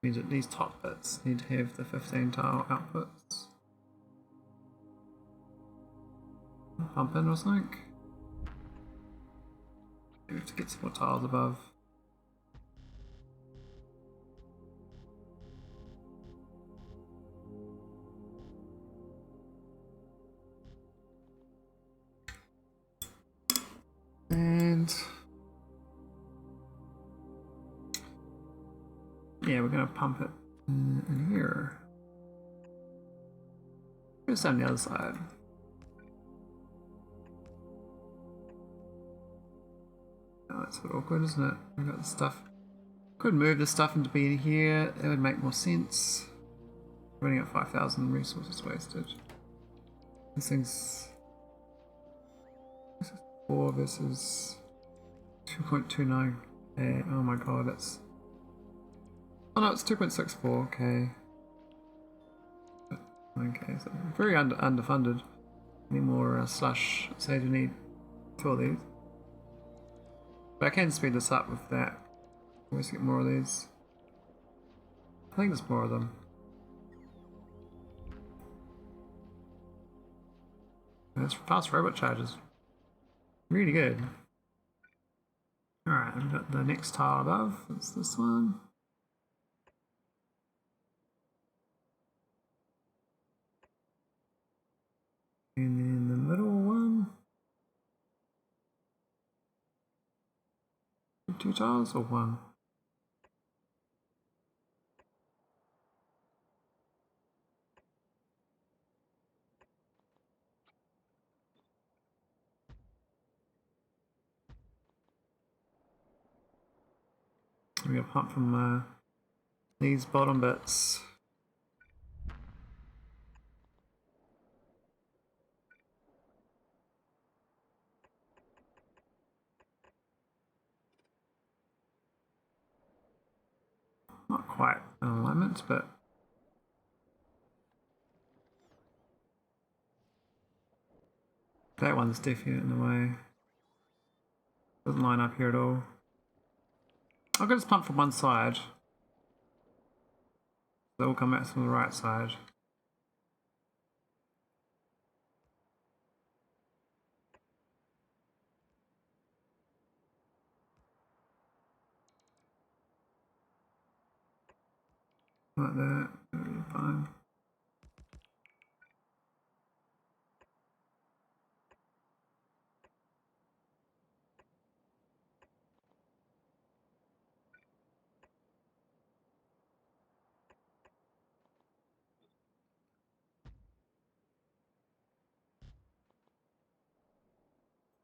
Means that these top bits need to have the 15 tile outputs. Pump in or something. We have to get some more tiles above. And yeah, we're gonna pump it in here. Just on the other side. Oh, that's a bit awkward, isn't it? We've got the stuff. Could move the stuff into being here. That would make more sense. We're running at 5,000 resources wasted. This thing's 4 versus 2.29. Okay. Oh my god, that's. Oh no, it's 2.64. Okay. Okay, so very underfunded. Any more slush? Say you need 2 of these. But I can speed this up with that. Always get more of these. I think there's more of them. And this fast robot charges. Really good. Alright, I've got the next tile above. That's this one. And then the middle one. 2 tiles or 1? We got pump from these bottom bits. Not quite an alignment, but that one's definitely in the way. Doesn't line up here at all. I'll get this pump from one side. They will come back from the right side. Like that, that'll be fine.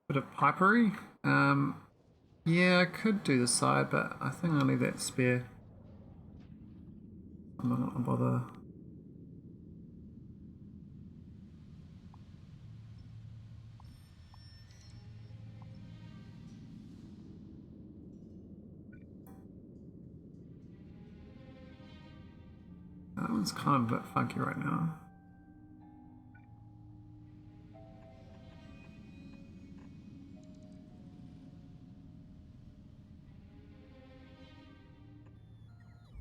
Bit of pipery. Yeah, I could do the side, but I think I'll leave that spare. I'm not gonna bother. That one's kind of a bit funky right now.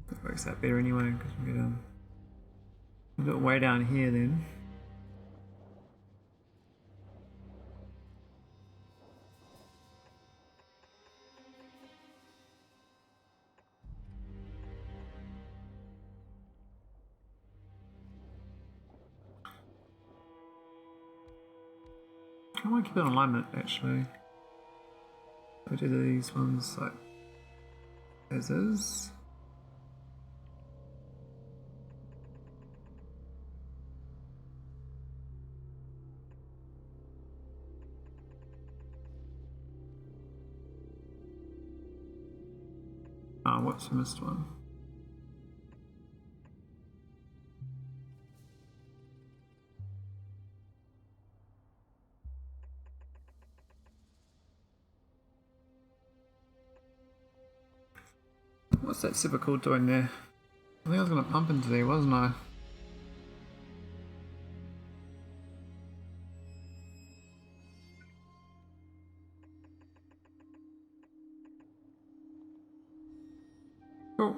That works out better anyway, because we get a bit way down here then. I want to keep it in alignment actually. I do these ones like as is. Oh, whoops, I missed one. What's that super cool doing there? I think I was going to pump into there, wasn't I? Cool.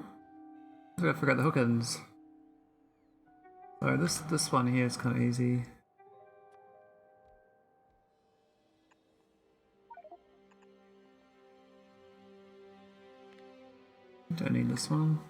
I gotta figure out the hook ends. So this one here is kind of easy. Don't need this one.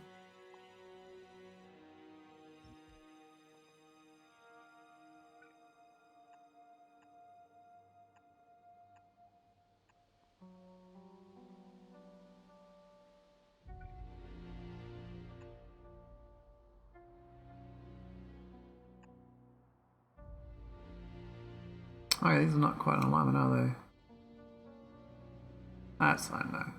Oh yeah, these are not quite in alignment, are they? That's fine though.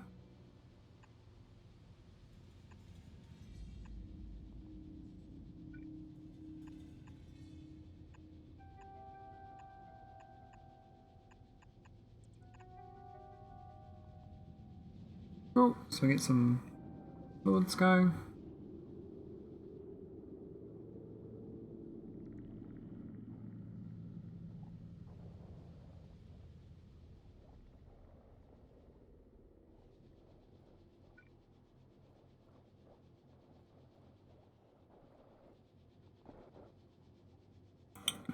Cool, so we get some fluids going.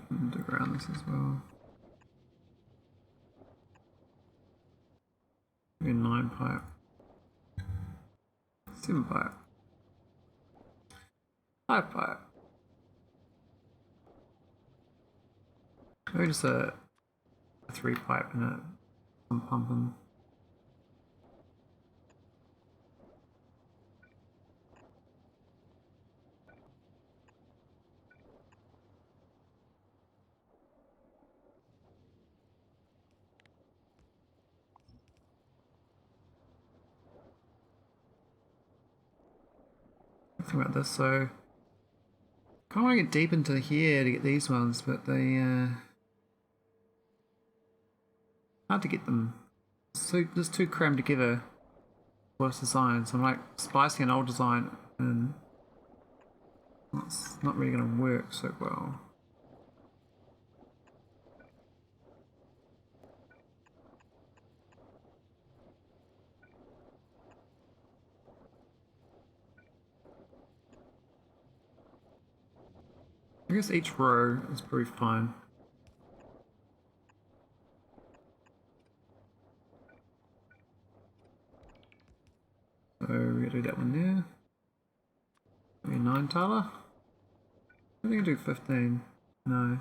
And dig around this as well. Maybe 9 pipe. 7 pipe. 5 pipe. Maybe just a 3 pipe in it. I'm pumping. Think about this, so I kind of want to get deep into here to get these ones, but they hard to get them. So just too crammed together for this design. So I'm like splicing an old design in. It's not really going to work so well. I guess each row is pretty fine. So we do that one there. Maybe 9 taler. I think I do 15. No.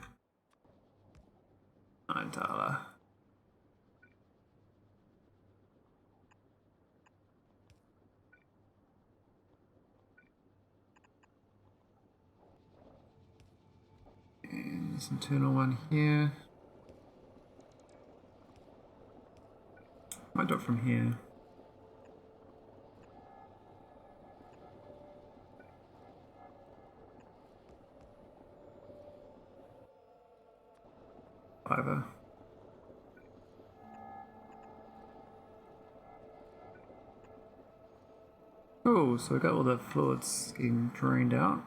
9 taler. And this internal one here. Might do it from here. Fiver. Cool, so we got all the fluids getting drained out.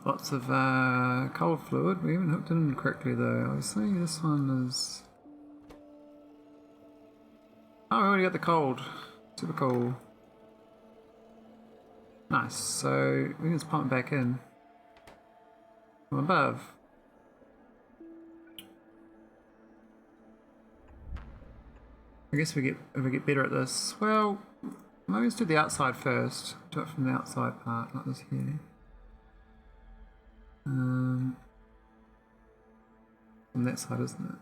Lots of cold fluid. We haven't hooked it in correctly though. Obviously, this one is. Oh, we already got the cold. Super cool. Nice. So we can just pump it back in from above. I guess if we get better at this. Well, maybe let's do the outside first. Do it from the outside part, not this here. From that side, isn't it?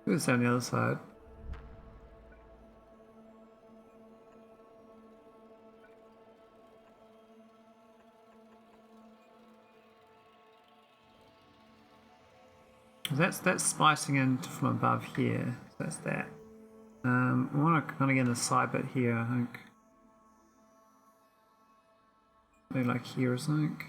Do this down the other side. That's spicing in from above here. So that's that. We want to kind of get in the side bit here, I think. Maybe like here or something.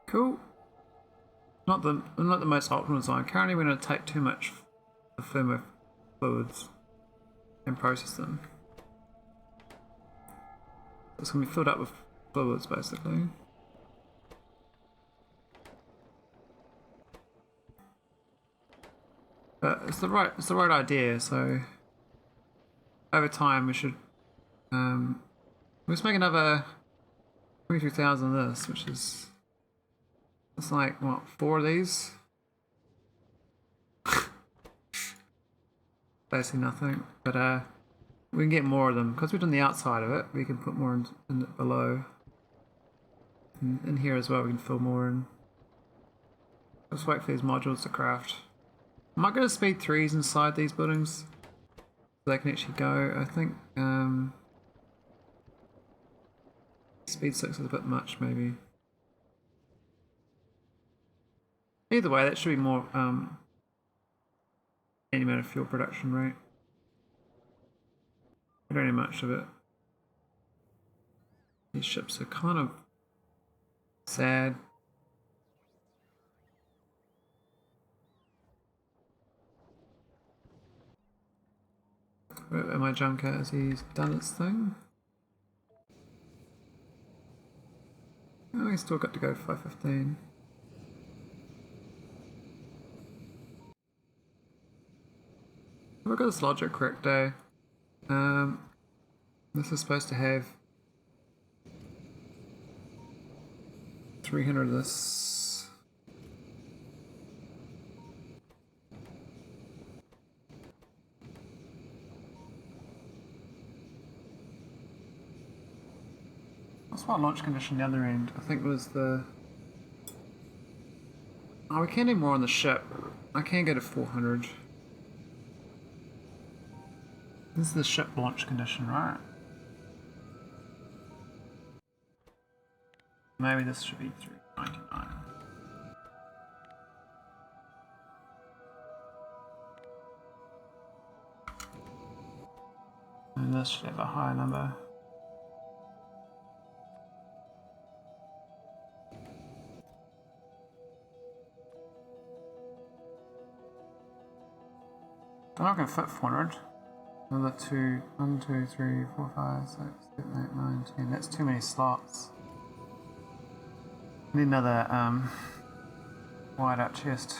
Cool. Not the most optimal design. Currently we're going to take too much of thermo fluids and process them. It's going to be filled up with fluids basically. But it's the right idea, so over time we should let's make another 23,000 of this, which is it's like what, 4 of these? Basically nothing. But we can get more of them. Because we've done the outside of it, we can put more in below. And in here as well we can fill more in. Let's wait for these modules to craft. I might go to speed 3s inside these buildings. So they can actually go. I think speed 6 is a bit much maybe. Either way, that should be more antimatter fuel production rate. I don't need much of it. These ships are kind of sad. Where am I junk at? Has he done its thing? Oh, he's still got to go to 515. Have I got this logic correct though? This is supposed to have 300 of this. What's my launch condition the other end? I think it was the... Oh, we can do more on the ship. I can go to 400. This is the ship launch condition, right? Maybe this should be 399. And this should have a higher number. I'm not going to fit 400. Another 2, 1, 2, 3, 4, 5, 6, 7, 8, 9, 10. That's too many slots. I need another wide out chest.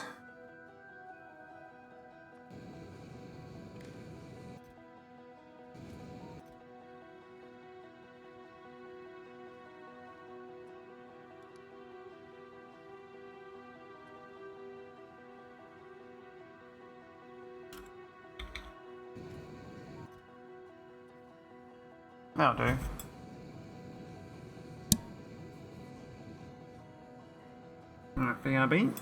That'll do. Alright, BRB.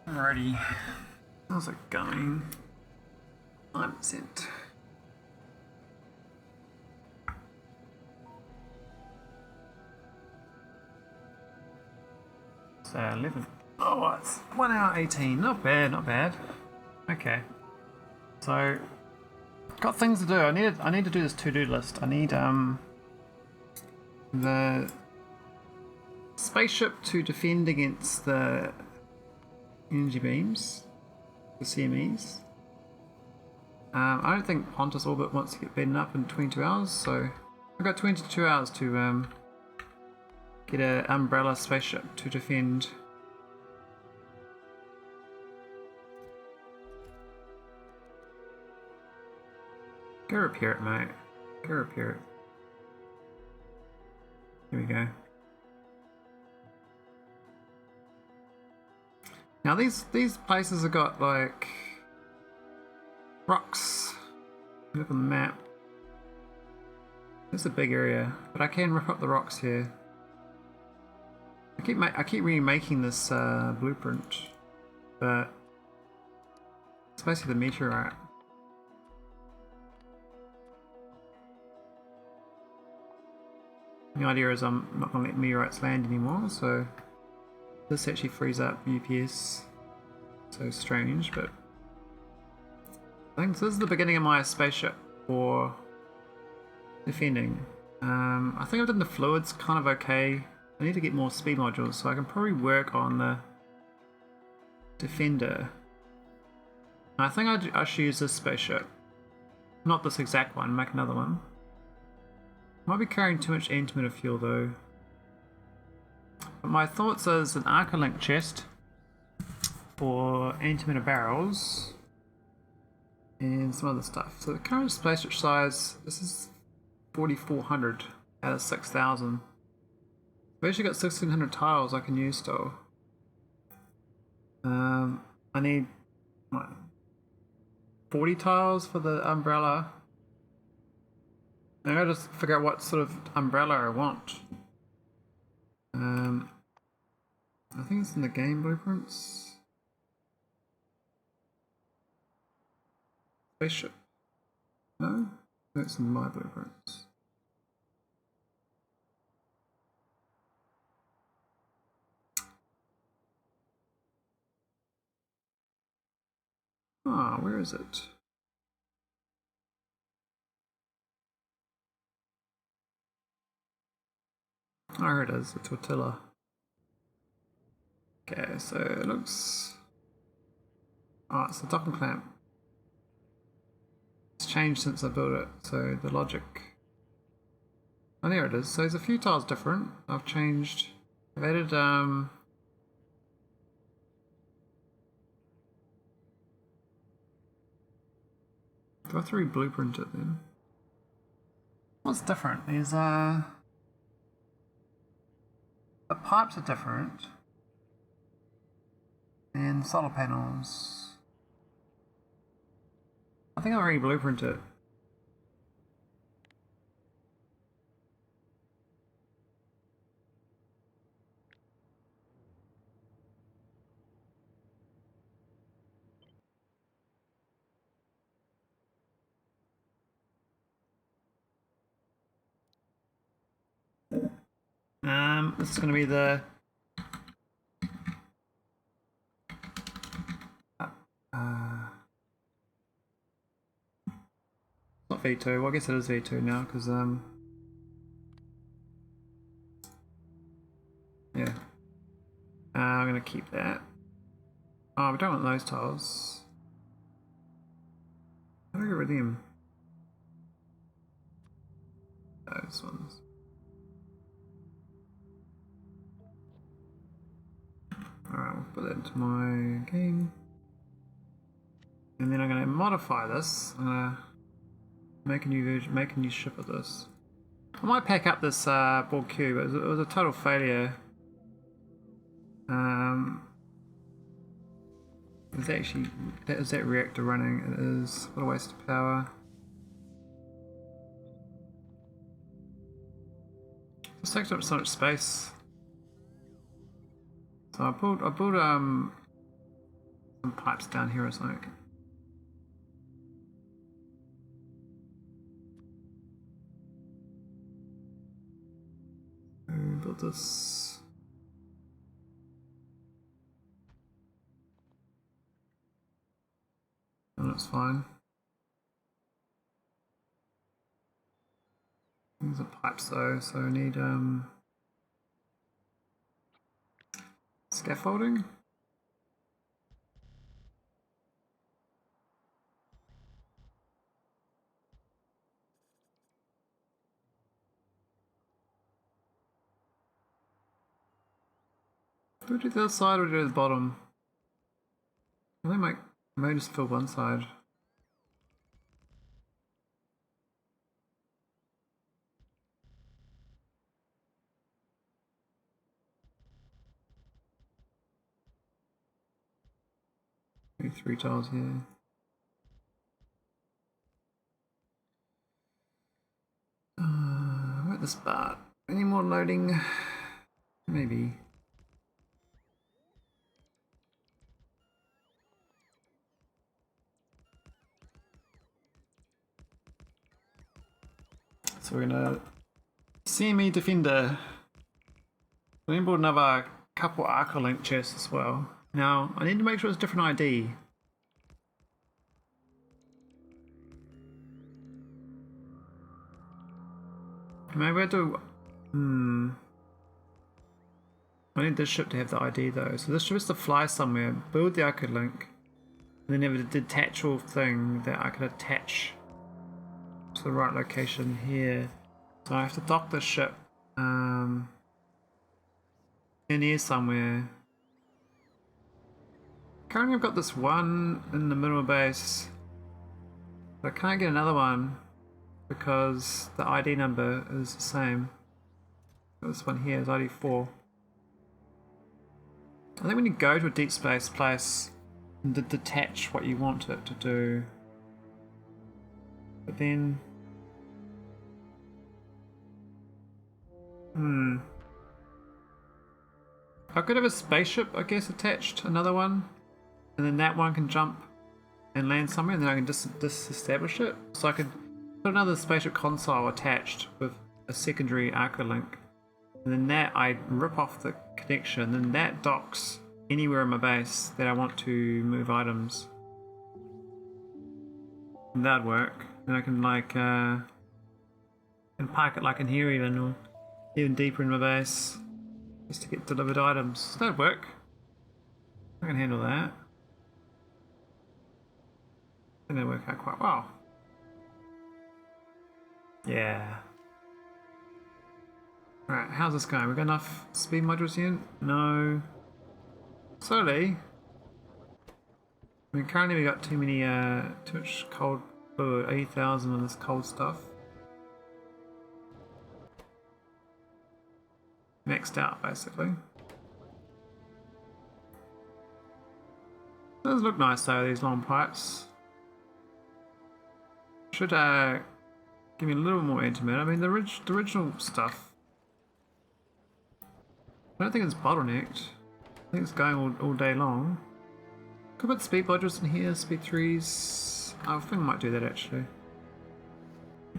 Alrighty, how's it going? 9%. So 11. Oh, it's 1 hour 18. Not bad, not bad. Okay. So, got things to do. I need to do this to-do list. I need the spaceship to defend against the energy beams, the CMEs. I don't think Pontus orbit wants to get beaten up in 22 hours, so I've got 22 hours to get an umbrella spaceship to defend. Go repair it, mate. Go repair it. Here we go. Now these places have got like rocks. Look on the map. It's a big area, but I can rip up the rocks here. I keep remaking this blueprint, but it's basically the meteorite. The idea is I'm not going to let meteorites land anymore, so this actually frees up UPS. So strange, but I think this is the beginning of my spaceship for defending. I think I've done the fluids kind of okay. I need to get more speed modules, so I can probably work on the defender. And I think I should use this spaceship. Not this exact one, make another one. Might be carrying too much antimatter fuel though. But my thoughts is an arcolink chest for antimatter barrels and some other stuff. So the current spaceship size, this is 4,400 out of 6,000. I've actually got 1,600 tiles I can use still. I need What, 40 tiles for the umbrella. I gotta just figure out what sort of umbrella I want. I think it's in the game blueprints. Spaceship. No? No, it's in my blueprints. Ah, where is it? Oh, here it is, the tortilla. Okay, so it looks... Oh, it's a docking clamp. It's changed since I built it, so the logic... Oh, there it is. So there's a few tiles different. I've changed... I've added, Do I have to re-blueprint it then? What's different is, the pipes are different. And solar panels. I think I'll re-blueprint it. This is going to be the not V2. Well, I guess it is V2 now because yeah. I'm going to keep that. Oh, we don't want those tiles. How do I get rid of them? Those ones. Alright, we'll put that into my game. And then I'm going to modify this. I'm going to make a new version, make a new ship of this. I might pack up this ball cube. It was a total failure. Is actually that reactor running? It is. What a waste of power. This takes up so much space. So I built some pipes down here or something. Build this. And that's fine. These are pipes though, so I need scaffolding. Do we do the other side or do the bottom? I think I may just fill one side. Maybe 3 tiles here. Where this part? Any more loading? Maybe. So we're gonna CME Defender. We bought another couple Arcolink chests as well. Now I need to make sure it's a different ID. Maybe I do. I need this ship to have the ID though. So this ship has to fly somewhere, build the Arcolink, and then have a detachable thing that I can attach to the right location here. So I have to dock this ship in here somewhere. Currently I've got this one in the middle base, but I can't get another one because the ID number is the same. This one here is ID 4. I think when you go to a deep space place, and detach what you want it to do. But then, I could have a spaceship, I guess, attached, another one, and then that one can jump and land somewhere, and then I can disestablish it. So I could put another spaceship console attached with a secondary arco link, and then that I rip off the connection, and then that docks anywhere in my base that I want to move items. And that'd work. And I can like and park it like in here even, or even deeper in my base, just to get delivered items. That'd work. I can handle that. I think that'd work out quite well. Yeah. Alright, how's this going? We got enough speed modules yet? No. Slowly. I mean, currently we got too much cold fluid, 80,000 of this cold stuff. Maxed out, basically. Those look nice though, these long pipes. Should give me a little more antimatter. I mean, the original stuff, I don't think it's bottlenecked. I think it's going all day long. Could put speed modules in here, speed 3s. I think I might do that actually.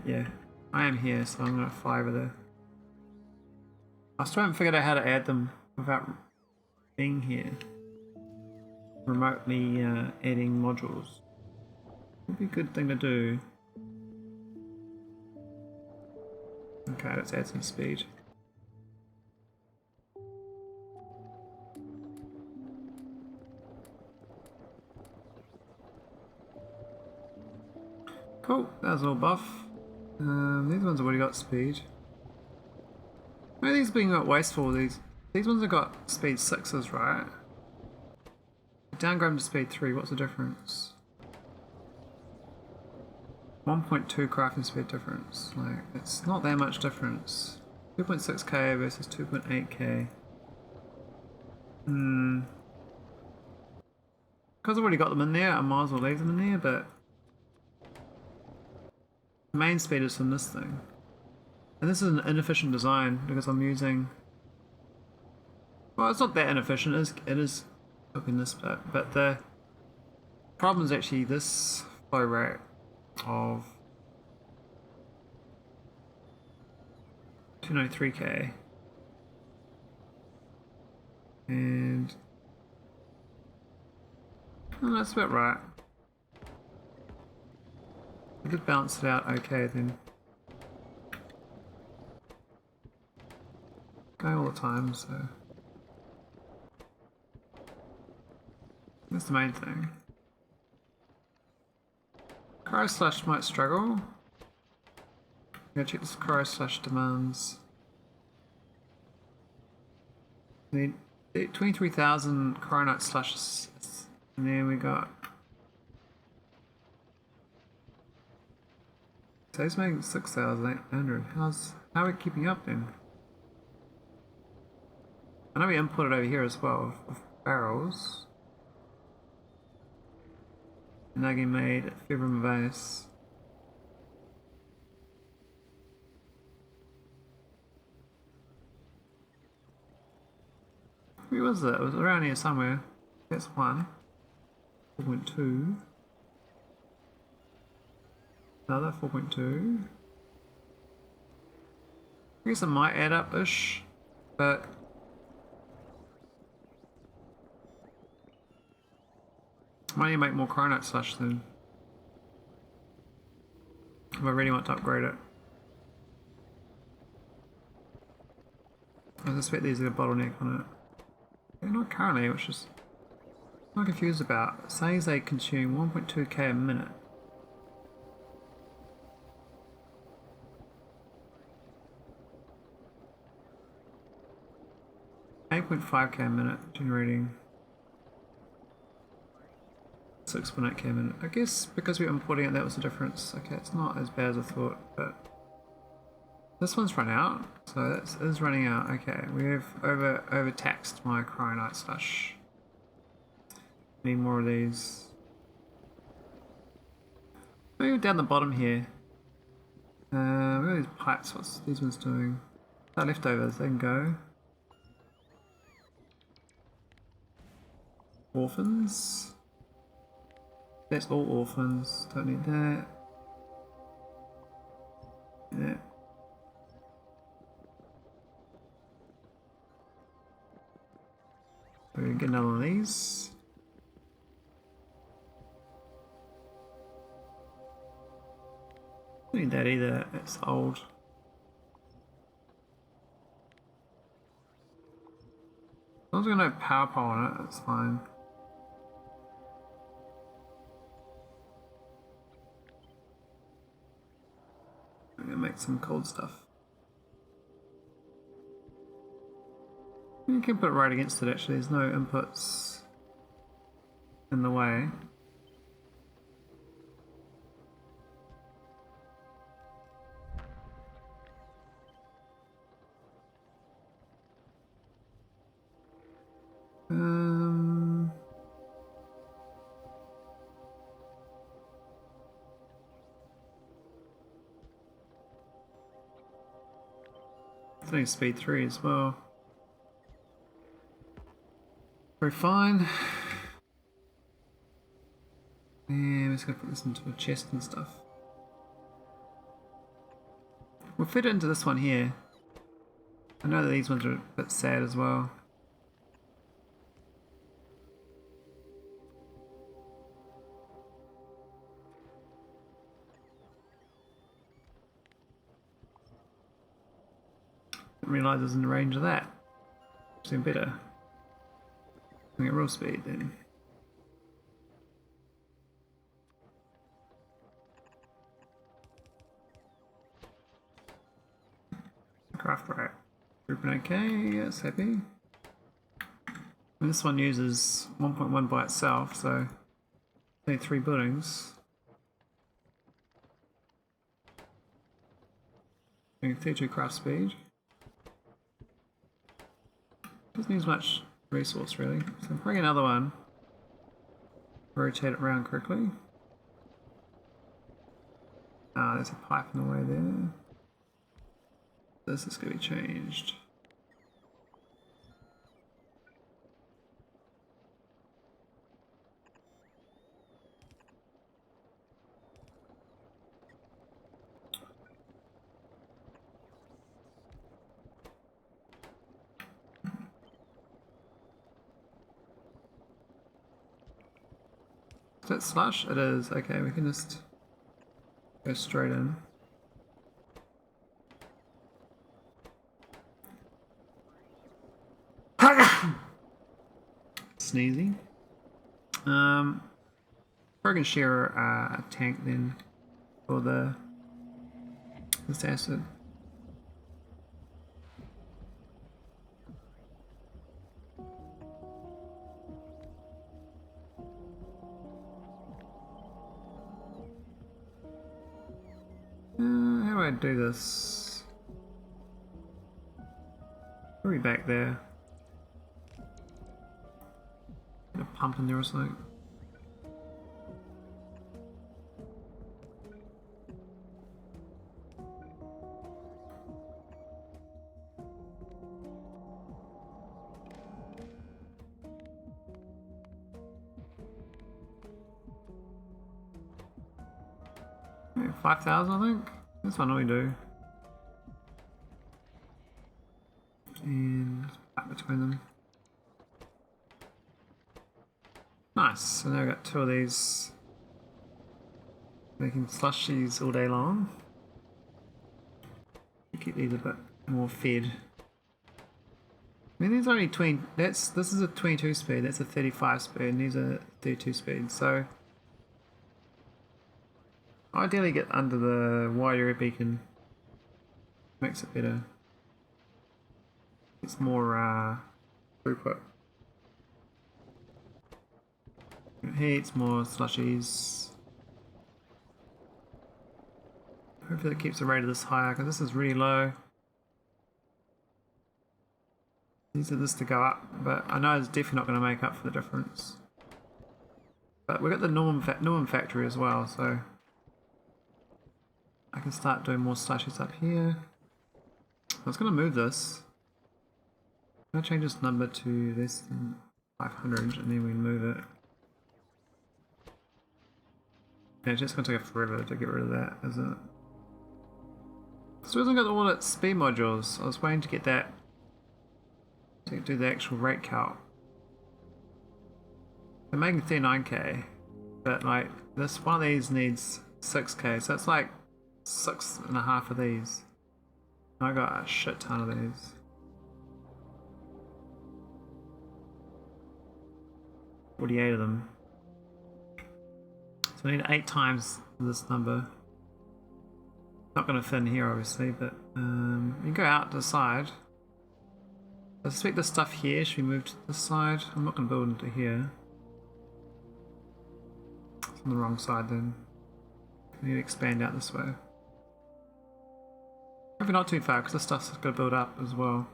Yeah, I am here, so I'm going to fly over there. I still haven't figured out how to add them without being here. Remotely adding modules. Would be a good thing to do. Okay, let's add some speed. Cool, that was all buff. These ones have already got speed. Maybe these are being a bit wasteful. These ones have got speed 6s, right? Downgrade them to speed 3, what's the difference? 1.2 crafting speed difference. Like, it's not that much difference. 2.6k versus 2.8k. Because I've already got them in there, I might as well leave them in there, but the main speed is from this thing. And this is an inefficient design because I'm using... Well, it's not that inefficient, it is in this bit, but the problem is actually this flow rate of 293k, and that's about right. I did balance it out okay then. Going all the time, so that's the main thing. Cryoslush might struggle. Go check this cryoslush demands. We need 23,000 cryonite slushes, and then we got. So he's making 6,800. How are we keeping up then? I know we imported over here as well with barrels. Nuggy made Fibrum base. Where was it? It was around here somewhere. That's 1. 4.2. Another 4.2. I guess it might add up-ish, but I might need to make more cryonite slush then. If I really want to upgrade it. I suspect there's a bottleneck on it. Yeah, not currently, which is I'm confused about. It says they consume 1.2k a minute. $8.5k a minute, generating 6.8k a minute. I guess because we're importing it, that was the difference. Okay, it's not as bad as I thought, but this one's run out, so that is running out. Okay, we have overtaxed my cryonite slush. Need more of these. Maybe down the bottom here. Where are these pipes? What's these ones doing? They're leftovers, they can go. Orphans. That's all orphans, don't need that. Yeah. So we can get another one of these. Don't need that either, it's old. As long as we've got no power pole on it, that's fine. I'm gonna make some cold stuff. You can put it right against it actually, there's no inputs in the way. I think speed 3 as well. Very fine. Yeah, we're just gonna put this into a chest and stuff. We'll fit it into this one here. I know that these ones are a bit sad as well. Didn't realise I was in the range of that. Seemed better. We get real speed then. Craft rack. Grouping okay, that's happy. And this one uses 1.1 by itself, so only 3 buildings. 32 craft speed. Doesn't use much resource really. So bring another one. Rotate it around correctly. Ah, there's a pipe in the way there. This is going to be changed. Is that slush? It is. Okay, we can just go straight in. Sneezy. We're gonna share a tank then for this acid. How do I do this? Probably back there. Got a pump in there or something. Yeah, 5,000 I think. That's what I normally do. And back between them. Nice, so now I've got 2 of these making slushies all day long. Keep these a bit more fed. I mean, these are only 20. This is a 22 speed, that's a 35 speed, and these are 32 speed. So ideally get under the wide area beacon. Makes it better. It's more throughput. Heats, more slushies. Hopefully it keeps the rate of this higher, because this is really low. These are this to go up, but I know it's definitely not going to make up for the difference. But we've got the Norman factory as well, so I can start doing more slushes up here. I was going to move this. I'm going to change this number to less than 500 and then we move it. Yeah, it's just going to take forever to get rid of that, isn't it? Still hasn't got all its speed modules. I was waiting to get that to do the actual rate count. They're making 39k, but like this one of these needs 6k, so it's like 6.5 of these. I got a shit ton of these. 48 of them. So I need 8 times this number. Not going to fit in here obviously, but you can go out to the side. I suspect this stuff here should be moved to this side. I'm not going to build into here. It's on the wrong side then. I need to expand out this way. Maybe not too far because this stuff's going to build up as well.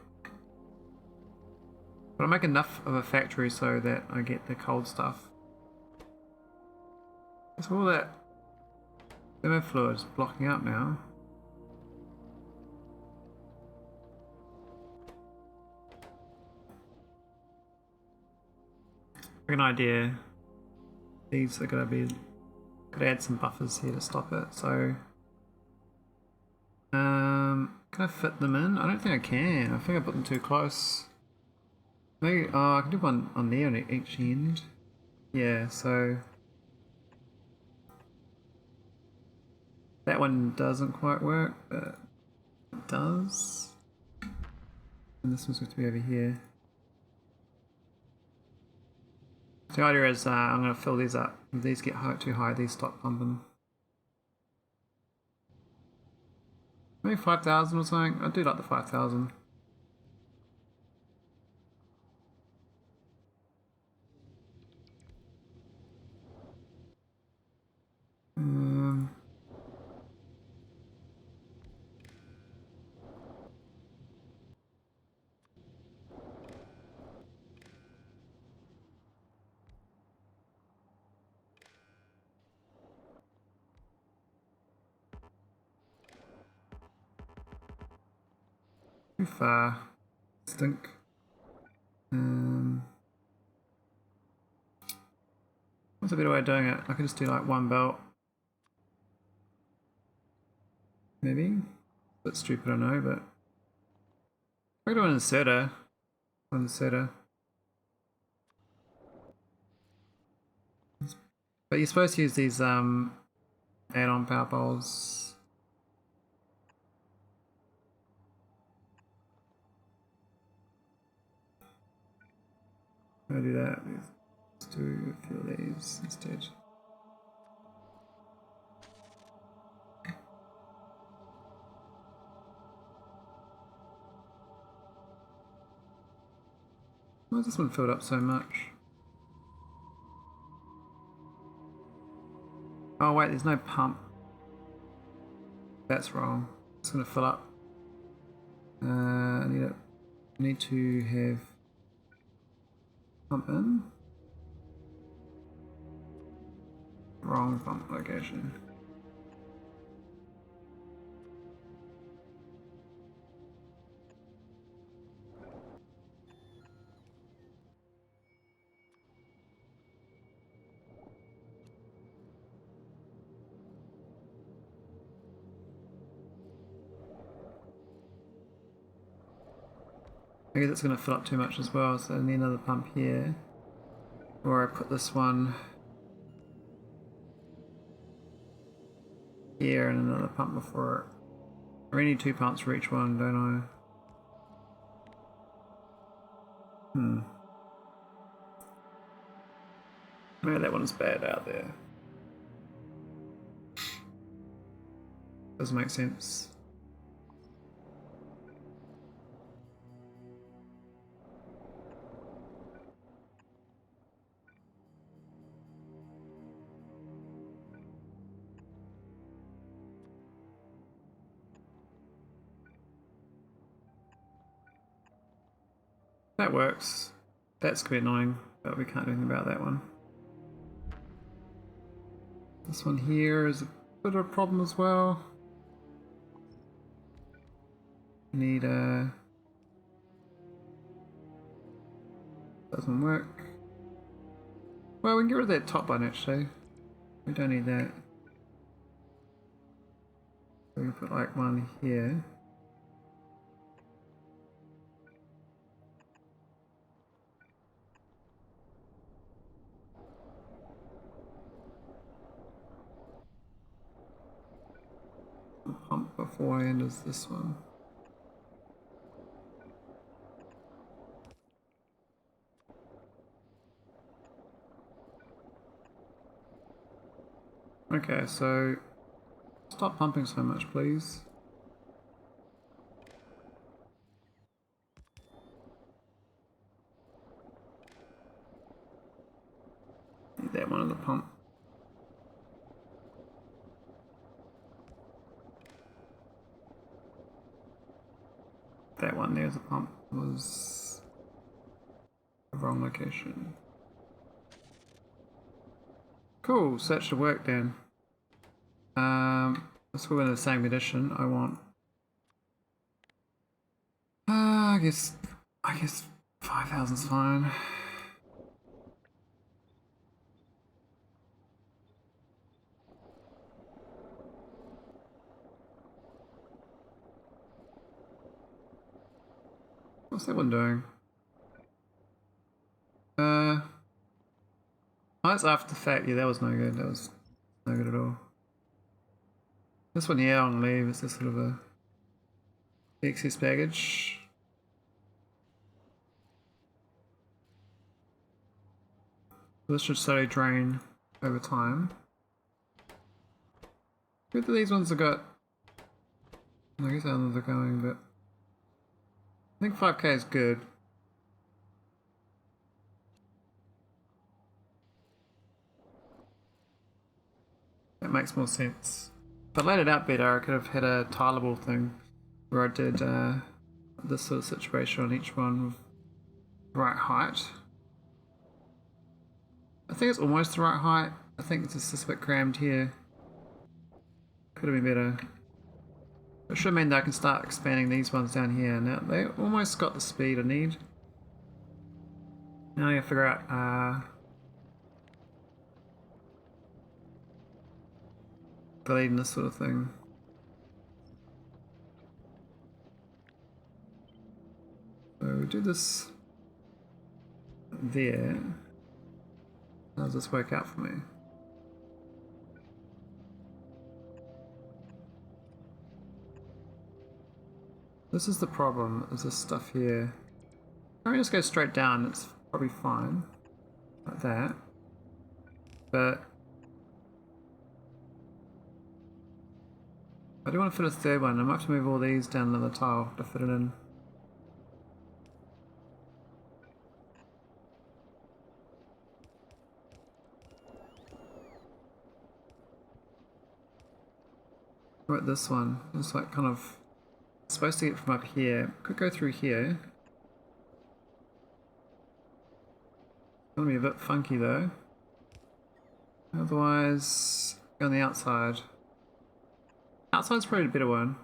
But I'll make enough of a factory so that I get the cold stuff. So all that thermofluid is blocking up now. An idea. These are going to be. Could add some buffers here to stop it. So, can I fit them in? I don't think I can. I think I put them too close. Maybe. Oh, I can do one on there on each end. Yeah. So that one doesn't quite work, but it does. And this one's going to be over here. The idea is I'm going to fill these up. If these get too high, these stop pumping. Maybe 5,000 or something. I do like the 5,000. Too far. Stink. What's a better way of doing it? I could just do like one belt. Maybe? A bit stupid, I know, but I could do an inserter. But you're supposed to use these add-on power poles. I'll do that. Let's do a few of these instead. Why is this one filled up so much? Oh wait, there's no pump. That's wrong. It's gonna fill up. I need to have pump in. Wrong pump location. I guess it's going to fill up too much as well, so I need another pump here. Or I put this one here and another pump before it. I really need 2 pumps for each one, don't I? Maybe that one's bad out there. Doesn't make sense. That works. That's quite annoying, but we can't do anything about that one. This one here is a bit of a problem as well. Need a... doesn't work. Well, we can get rid of that top one actually. We don't need that. We can put like one here. The pump before I end is this one. Okay, so stop pumping so much, please. Need that one in the pump. That one there's a pump was the wrong location. Cool, so that should work then. Let's go in the same edition. I want I guess 5,000 is fine. What's that one doing? Oh, that's after the fact. Yeah, that was no good. That was no good at all. This one, yeah, on leave. It's just sort of a excess baggage. This should slowly drain over time. Good that these ones have got... I guess others are going, but... I think 5k is good. That makes more sense. If I laid it out better, I could have had a tileable thing where I did this sort of situation on each one with the right height. I think it's almost the right height. I think it's just a bit crammed here. Could have been better. It should mean that I can start expanding these ones down here. Now they almost got the speed I need. Now I gotta figure out deleting this sort of thing. So we do this there. How does this work out for me? This is the problem, is this stuff here. I mean, just go straight down, it's probably fine. Like that. But I do want to fit a third one. I might have to move all these down another tile to fit it in. What about this one? It's like kind of supposed to get from up here. Could go through here. Gonna be a bit funky though. Otherwise, go on the outside. Outside's probably a better one.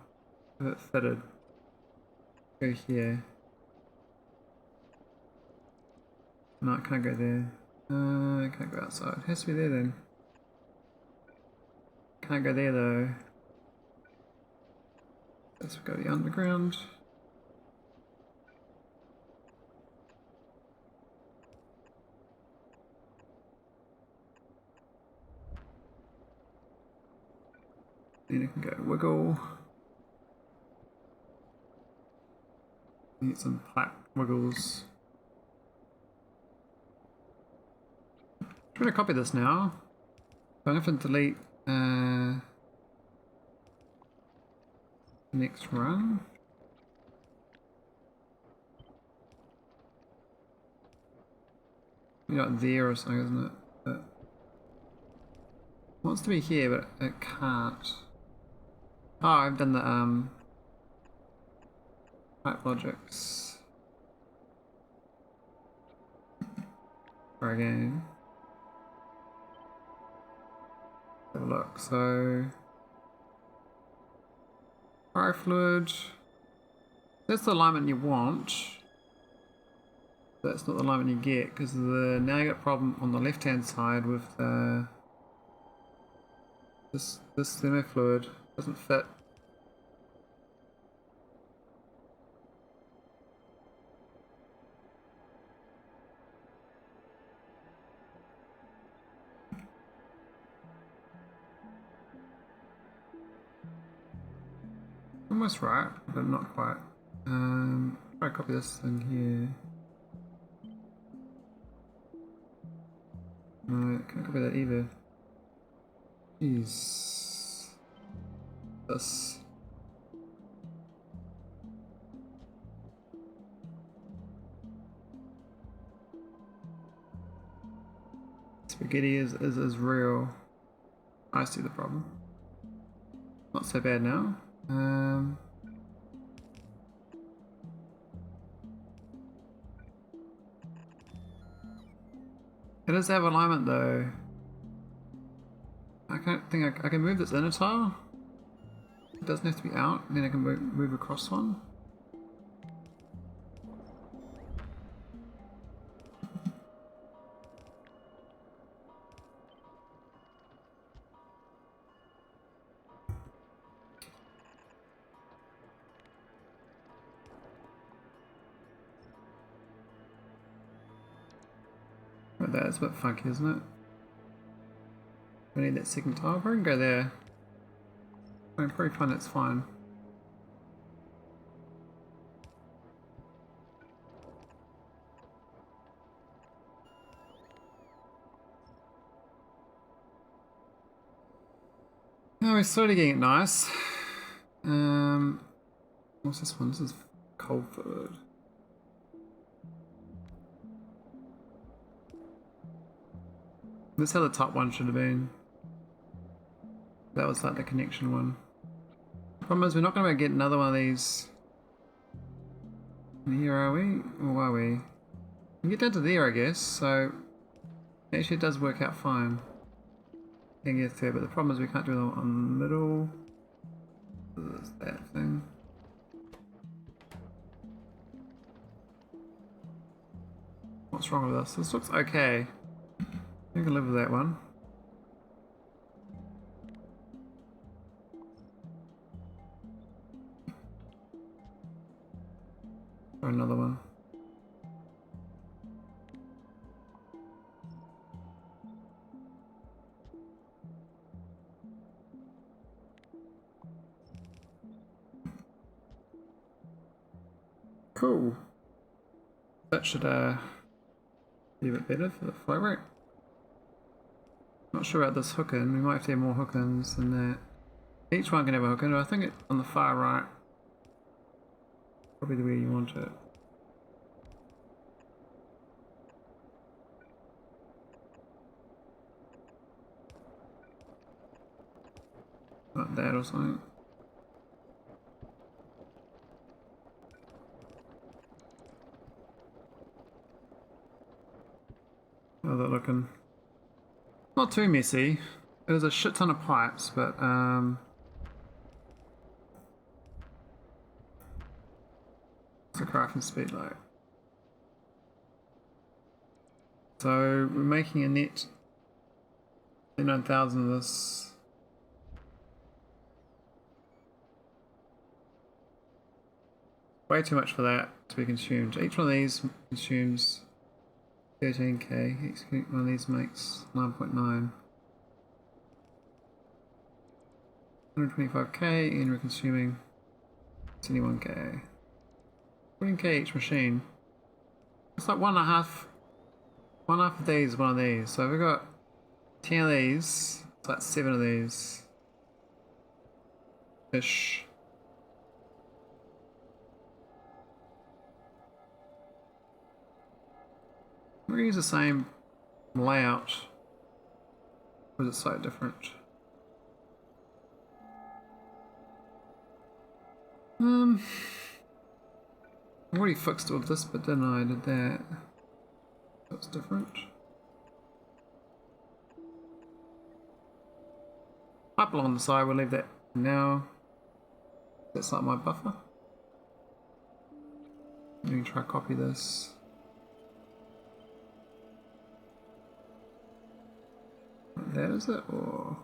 If it fitted. Go here. No, it can't go there. I can't go outside. It has to be there then. Can't go there though. Let's go to the underground. Then you can go wiggle. Need some plaque wiggles. I'm trying to copy this now. So I'm going to delete next run. Like there or something, isn't it? But it wants to be here, but it can't. Oh, I've done the pipe logics. Try again. a look. So, fluid. That's the alignment you want. That's not the alignment you get because now you got a problem on the left-hand side with this thermofluid doesn't fit. Almost right, but not quite. Try to copy this thing here. No, can't copy that either. Jeez. This. Spaghetti is real. I see the problem. Not so bad now. It does have alignment though. I can't think I can move this inner tile. It doesn't have to be out, and then I can move across one. But that's a bit funky, isn't it? We need that second tile. We can go there. I'm pretty fine, that's fine. Now we're slowly getting it nice. What's this one? This is cold fluid. This is how the top one should have been. That was like the connection one. Problem is we're not going to get another one of these. And here are we? Or are we? We can get down to there I guess, so actually it does work out fine. Can get there, but the problem is we can't do it on the middle. There's that thing. What's wrong with this? This looks okay. I can live with that one. Or another one. Cool. That should be a bit better for the flow rate. Not sure about this hook in. We might have to have more hook ins than that. Each one can have a hook in, but I think it on the far right. Probably the way you want it. Like that or something. How's that looking? Not too messy. There's a shit ton of pipes, but it's a crafting speed like. So we're making a net 9,000 of this. Way too much for that to be consumed. Each one of these consumes 13k. Each one of these makes 9.9. 125k, and we're consuming 21k. 14k each machine. It's like one half of these, one of these. So we've got 10 of these. It's like 7 of these. Ish. We're gonna use the same layout, or is it slightly different? I already fixed all of this, but then I did that. That's different. pipe along the side, we'll leave that now. That's not my buffer. Let me try copy this. Like that is it, or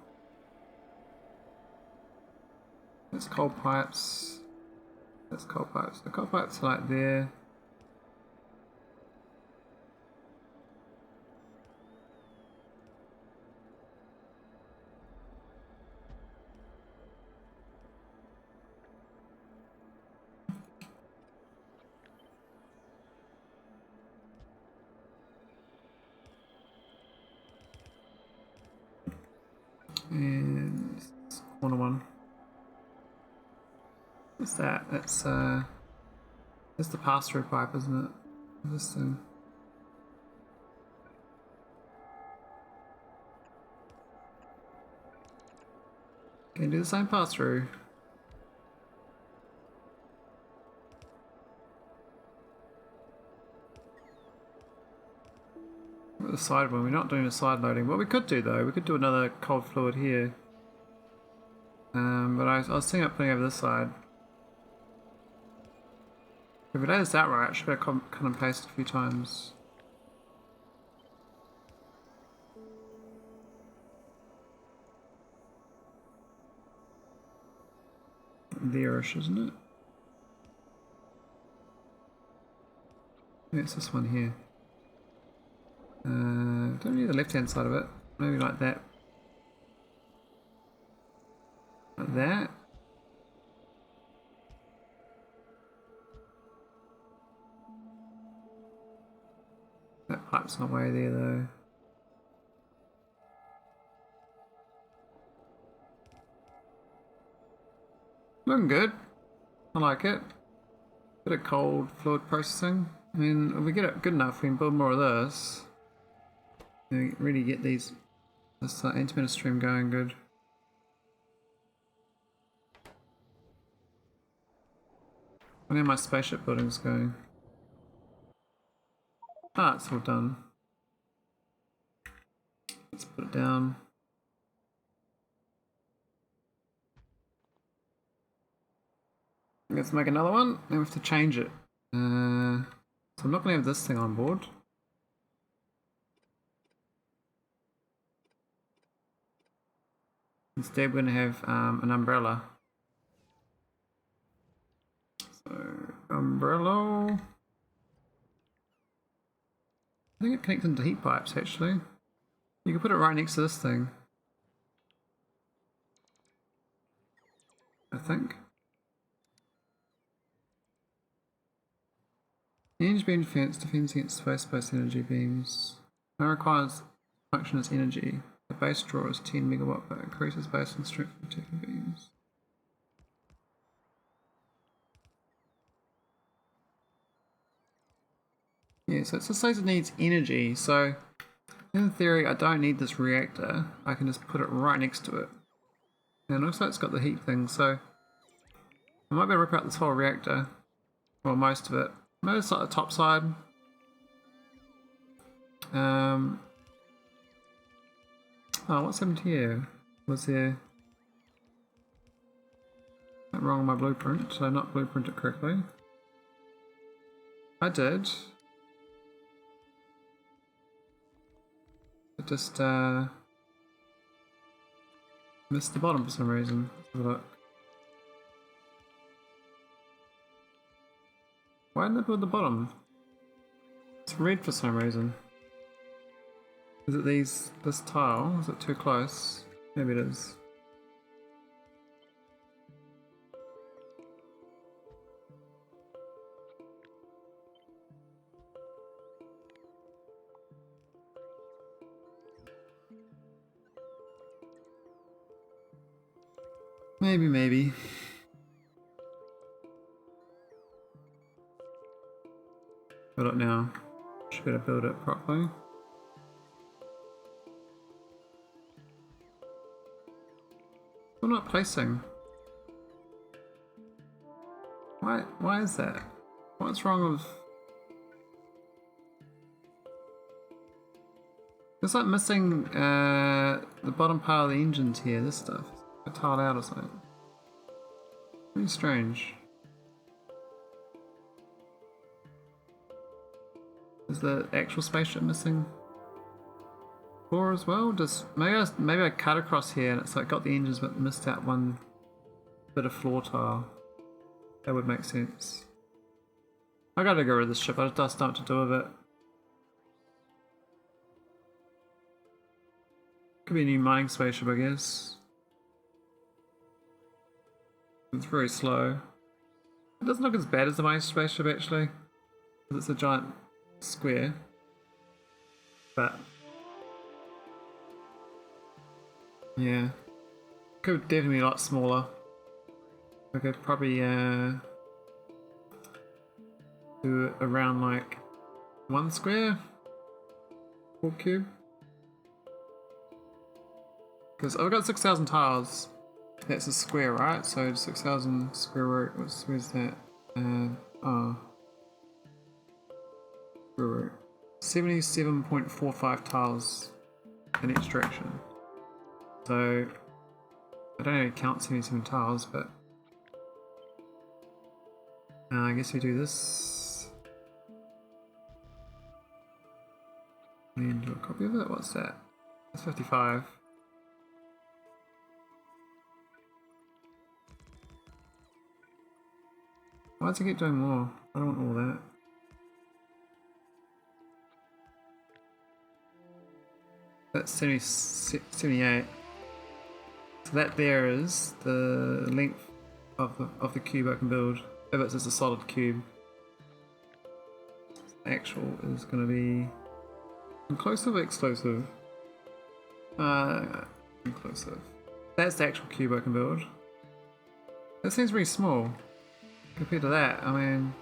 that's cold pipes. That's cold pipes. The cold pipes are like there. And this corner one. What's that? That's the pass-through pipe, isn't it? This thing. Can you do the same pass-through? The side one, we're not doing a side loading. What we could do though, we could do another cold fluid here. But I was thinking of putting over this side. If we lay this out right, I should be able to cut and paste it a few times. There-ish, isn't it? Yeah, it's this one here. Don't need the left-hand side of it. Maybe like that. Like that. That pipe's not way there though. Looking good. I like it. Bit of cold fluid processing. I mean, if we get it good enough, we can build more of this. And really get this antimatter stream going good. I know my spaceship building's going. Ah, it's all done. Let's put it down. Let's make another one. Then we have to change it. So I'm not going to have this thing on board. Instead, we're going to have an umbrella. So, umbrella. I think it connects into heat pipes actually. You can put it right next to this thing. I think. Energy beam defense defends against space-based energy beams. It requires function as energy. The base draw is 10 megawatt but increases base and strength of attacking beams. Yeah, so it just says it needs energy, so in theory I don't need this reactor, I can just put it right next to it. And it looks like it's got the heat thing, so I might be able to rip out this whole reactor, or most of it. Maybe it's like the top side. Oh, what's happened here? Was there... Went wrong on my blueprint, so I not blueprint it correctly. I did. I just missed the bottom for some reason. Let's have a look. Why didn't they build the bottom? It's red for some reason. Is it this tile? Is it too close? Maybe it is. Maybe. Build it now. Should be able to build it properly. We're not placing. Why is that? What's wrong with... It's like missing the bottom part of the engines here, this stuff. Got tiled out or something. Really strange. Is the actual spaceship missing floor as well? Just maybe I cut across here and it's like got the engines but missed out one bit of floor tile. That would make sense. I gotta get rid of this ship. I just don't know what to do with it. Could be a new mining spaceship, I guess. It's very slow. It doesn't look as bad as the mining spaceship actually, because it's a giant square. But yeah, could definitely be a lot smaller. I could probably do around like 1 square, 4 cube. Because I've got 6,000 tiles. That's a square, right? So 6,000 square root. Where's that? Oh. Square root. 77.45 tiles in each direction. So I don't really count 77 tiles, but I guess we do this. And do a copy of it. What's that? That's 55. Why does it keep doing more? I don't want all that. That's 78. So that there is the length of the cube I can build. If it's just a solid cube. The actual is going to be inclusive or exclusive? Inclusive. That's the actual cube I can build. That seems really small. Compared to that, I mean...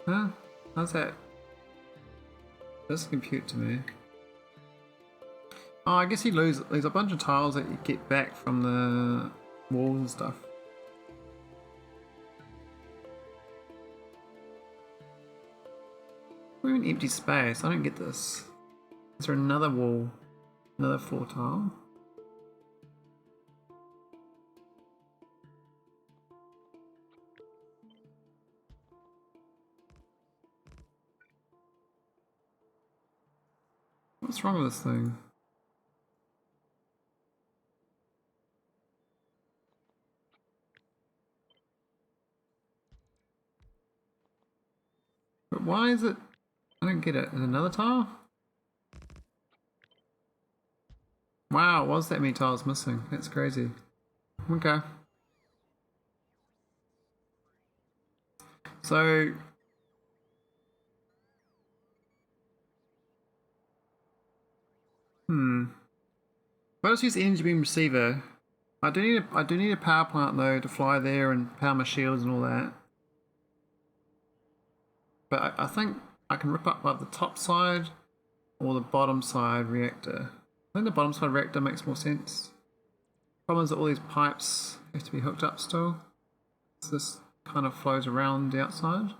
Huh? How's that? Doesn't compute to me. Oh, I guess you lose... There's a bunch of tiles that you get back from the walls and stuff. What do you mean empty space? I don't get this. Is there another wall? Another floor tile? What's wrong with this thing? But why is it... I don't get it. Is it another tile? Wow, was that many tiles missing? That's crazy. Okay. So... If I just use the energy beam receiver, I do need a power plant though to fly there and power my shields and all that. But I think I can rip up like the top side or the bottom side reactor. I think the bottom side reactor makes more sense. Problem is that all these pipes have to be hooked up still. So this kind of flows around the outside.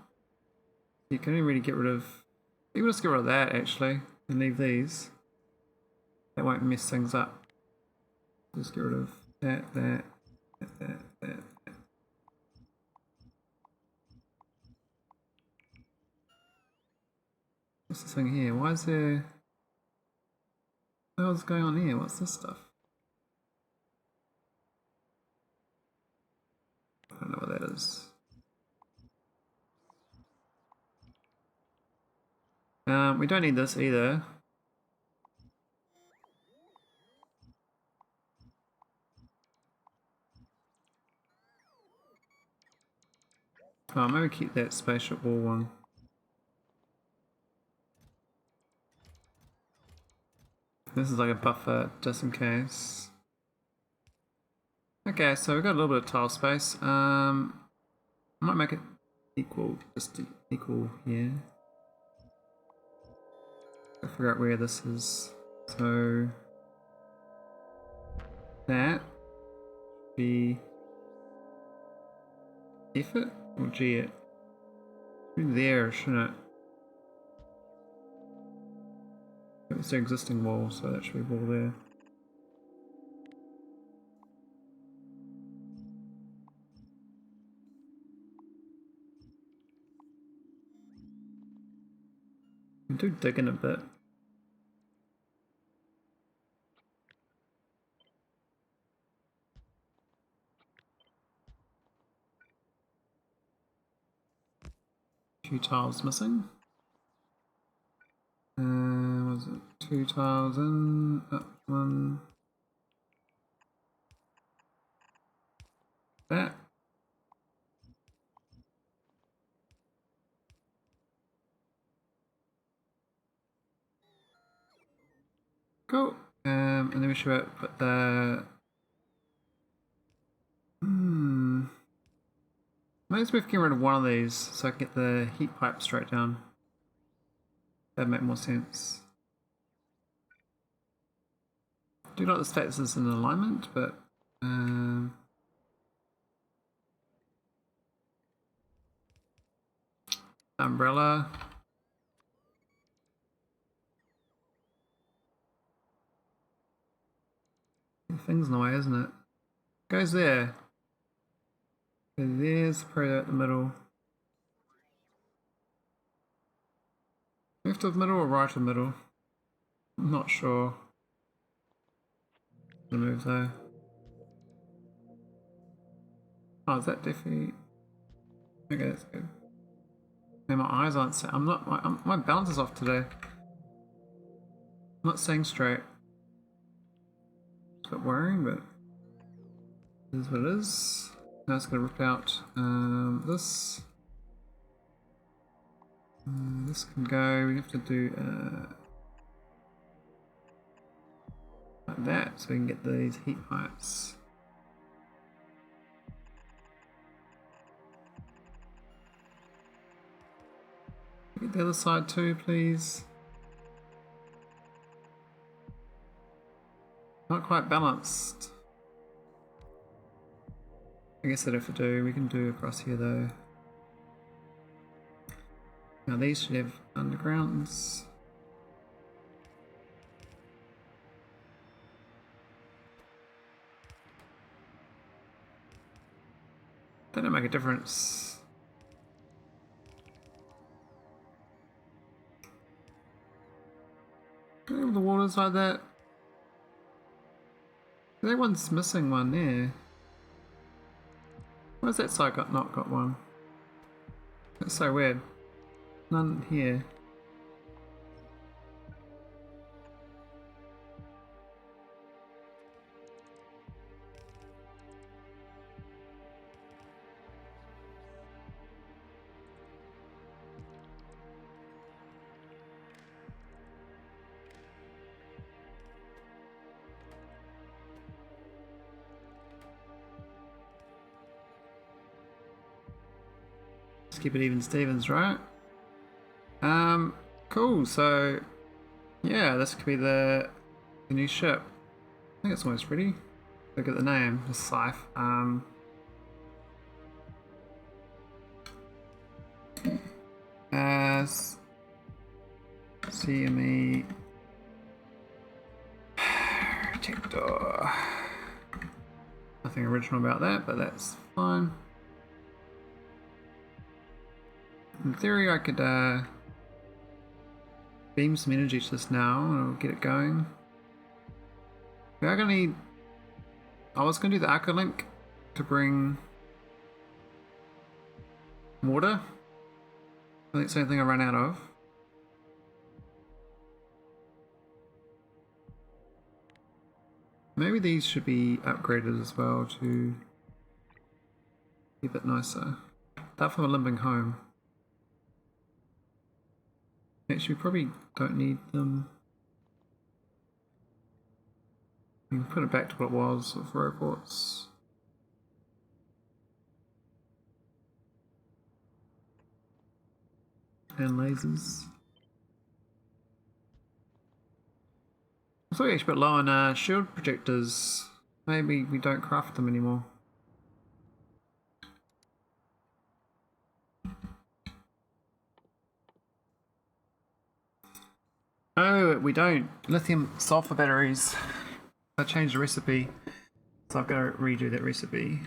You can only really get rid of... You can just get rid of that actually and leave these. That won't mess things up. Just get rid of that. What's this thing here? Why is there... What the hell's going on here? What's this stuff? I don't know what that is. We don't need this either. Oh, maybe keep that spaceship wall one. This is like a buffer just in case. Okay, so we've got a little bit of tile space. I might make it equal, just equal here. I'll figure out where this is. So that be F it or G it? Be there, shouldn't it? It's the existing wall, so that should be a wall there. do digging a bit. Few tiles missing. Was it 2 tiles in? Up one. That. Cool. And then we should put the. Maybe it's worth getting rid of one of these so I can get the heat pipe straight down. That'd make more sense. Do like the fact this is in alignment, but umbrella. The thing's in the way, isn't it? Goes there. There's probably at the middle. Left of middle or right of middle? I'm not sure. The move though. Oh, is that definitely? Okay, that's good. Man, my eyes aren't set. I'm not. My balance is off today. I'm not staying straight. It's a bit worrying, but it is what it is. Now it's going to rip out this. This can go. We have to do like that so we can get these heat pipes. Get the other side too, please. Not quite balanced. I guess I'd have to do. We can do across here though. Now these should have undergrounds. That don't make a difference. The water's like that. That one's missing one there. Why's that side not got one? That's so weird. None here. Let's keep it even Stevens, right? Cool, so yeah, this could be the new ship. I think it's almost ready. Look at the name, the Scythe. As CME protector. Nothing original about that, but that's fine. In theory, I could beam some energy to this now and I'll get it going. We are going to need... I was going to do the Arco link to bring water. I think it's the only thing I ran out of. Maybe these should be upgraded as well to be a bit nicer. That for a limping home. Actually, we probably don't need them. We can put it back to what it was with robots. And lasers. I thought we actually put low on shield projectors. Maybe we don't craft them anymore. Oh, we don't. Lithium sulfur batteries. I changed the recipe, so I've got to redo that recipe.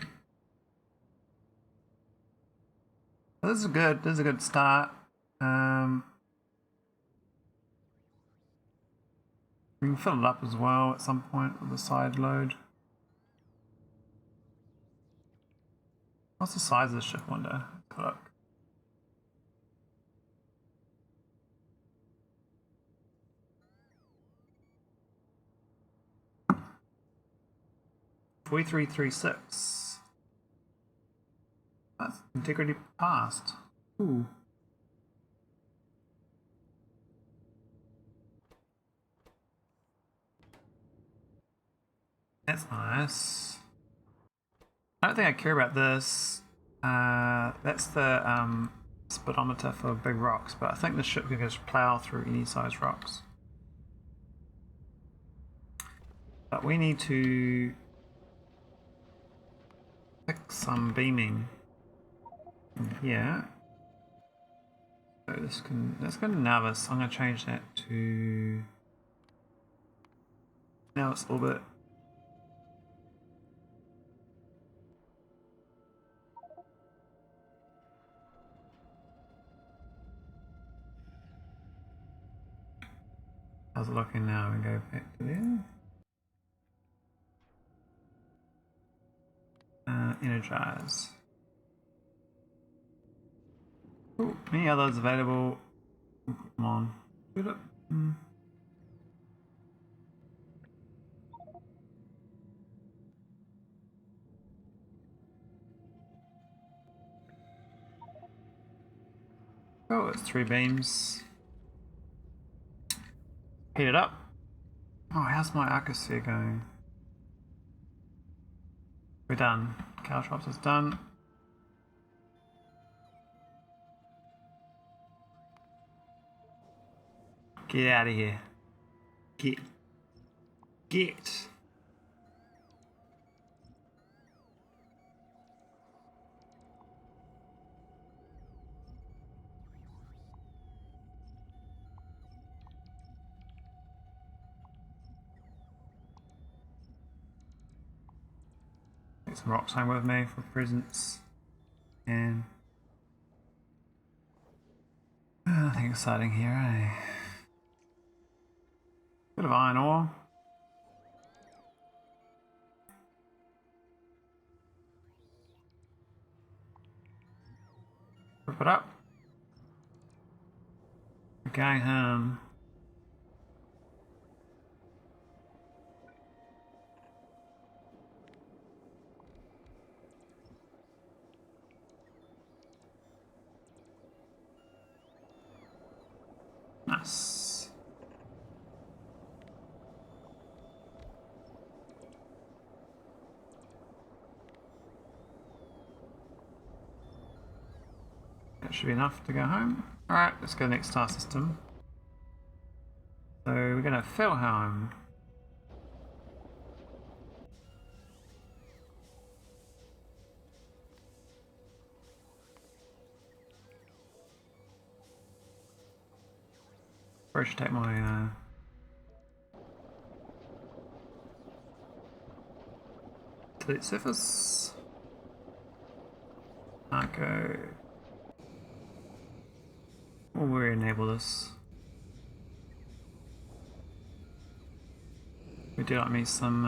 This is good. This is a good start. We can fill it up as well at some point with a side load. What's the size of the ship, I wonder? Look. $4336. That's integrity passed. Ooh. That's nice. I don't think I care about this. That's the speedometer for big rocks, but I think the ship can just plow through any size rocks. But we need to pick some beaming in here. So let's go to nauvis. I'm going to change that to nauvis orbit. How's it looking now? We go back to there. Energize. Ooh, any others available? Come on. Shoot it. Oh, it's 3 beams. Heat it up. Oh, how's my arcos here going? We're done. Caltrops is done. Get out of here. Get. Get. Take some rocks home with me for presents. And nothing exciting here, eh? Bit of iron ore. Rip it up. We're going home. Nice. That should be enough to go home. Alright, let's go to the next star system. So we're going to fill home. Probably should take my delete surface. Arco. We'll re-enable this. We do like me some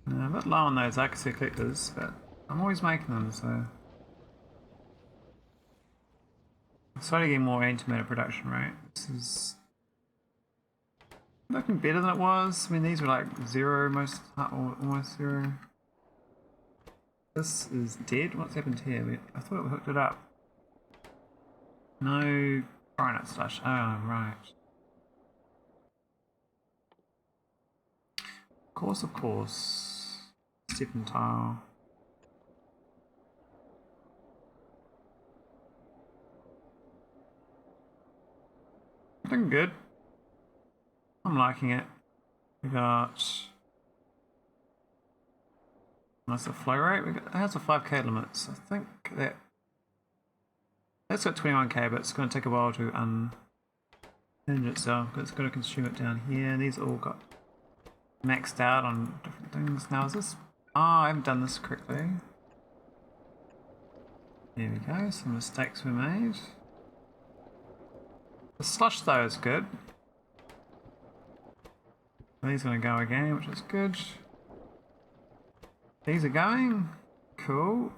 a bit low on those arcos collectors, but I'm always making them, so I'm starting to get more antimatter production rate. This is looking better than it was. I mean, these were like 0 most, or almost 0. This is dead. What's happened here? I thought we hooked it up. No cryonite slush. Oh, right. Of course. Stepping tile. Looking good. I'm liking it. We got nice flow rate. It has a 5k limit, so I think that's got 21k, but it's going to take a while to unhinge itself because it's going to consume it down here. These all got maxed out on different things. Now is this? Oh, I haven't done this correctly. There we go. Some mistakes were made. The slush though is good. These are going to go again, which is good. These are going. Cool.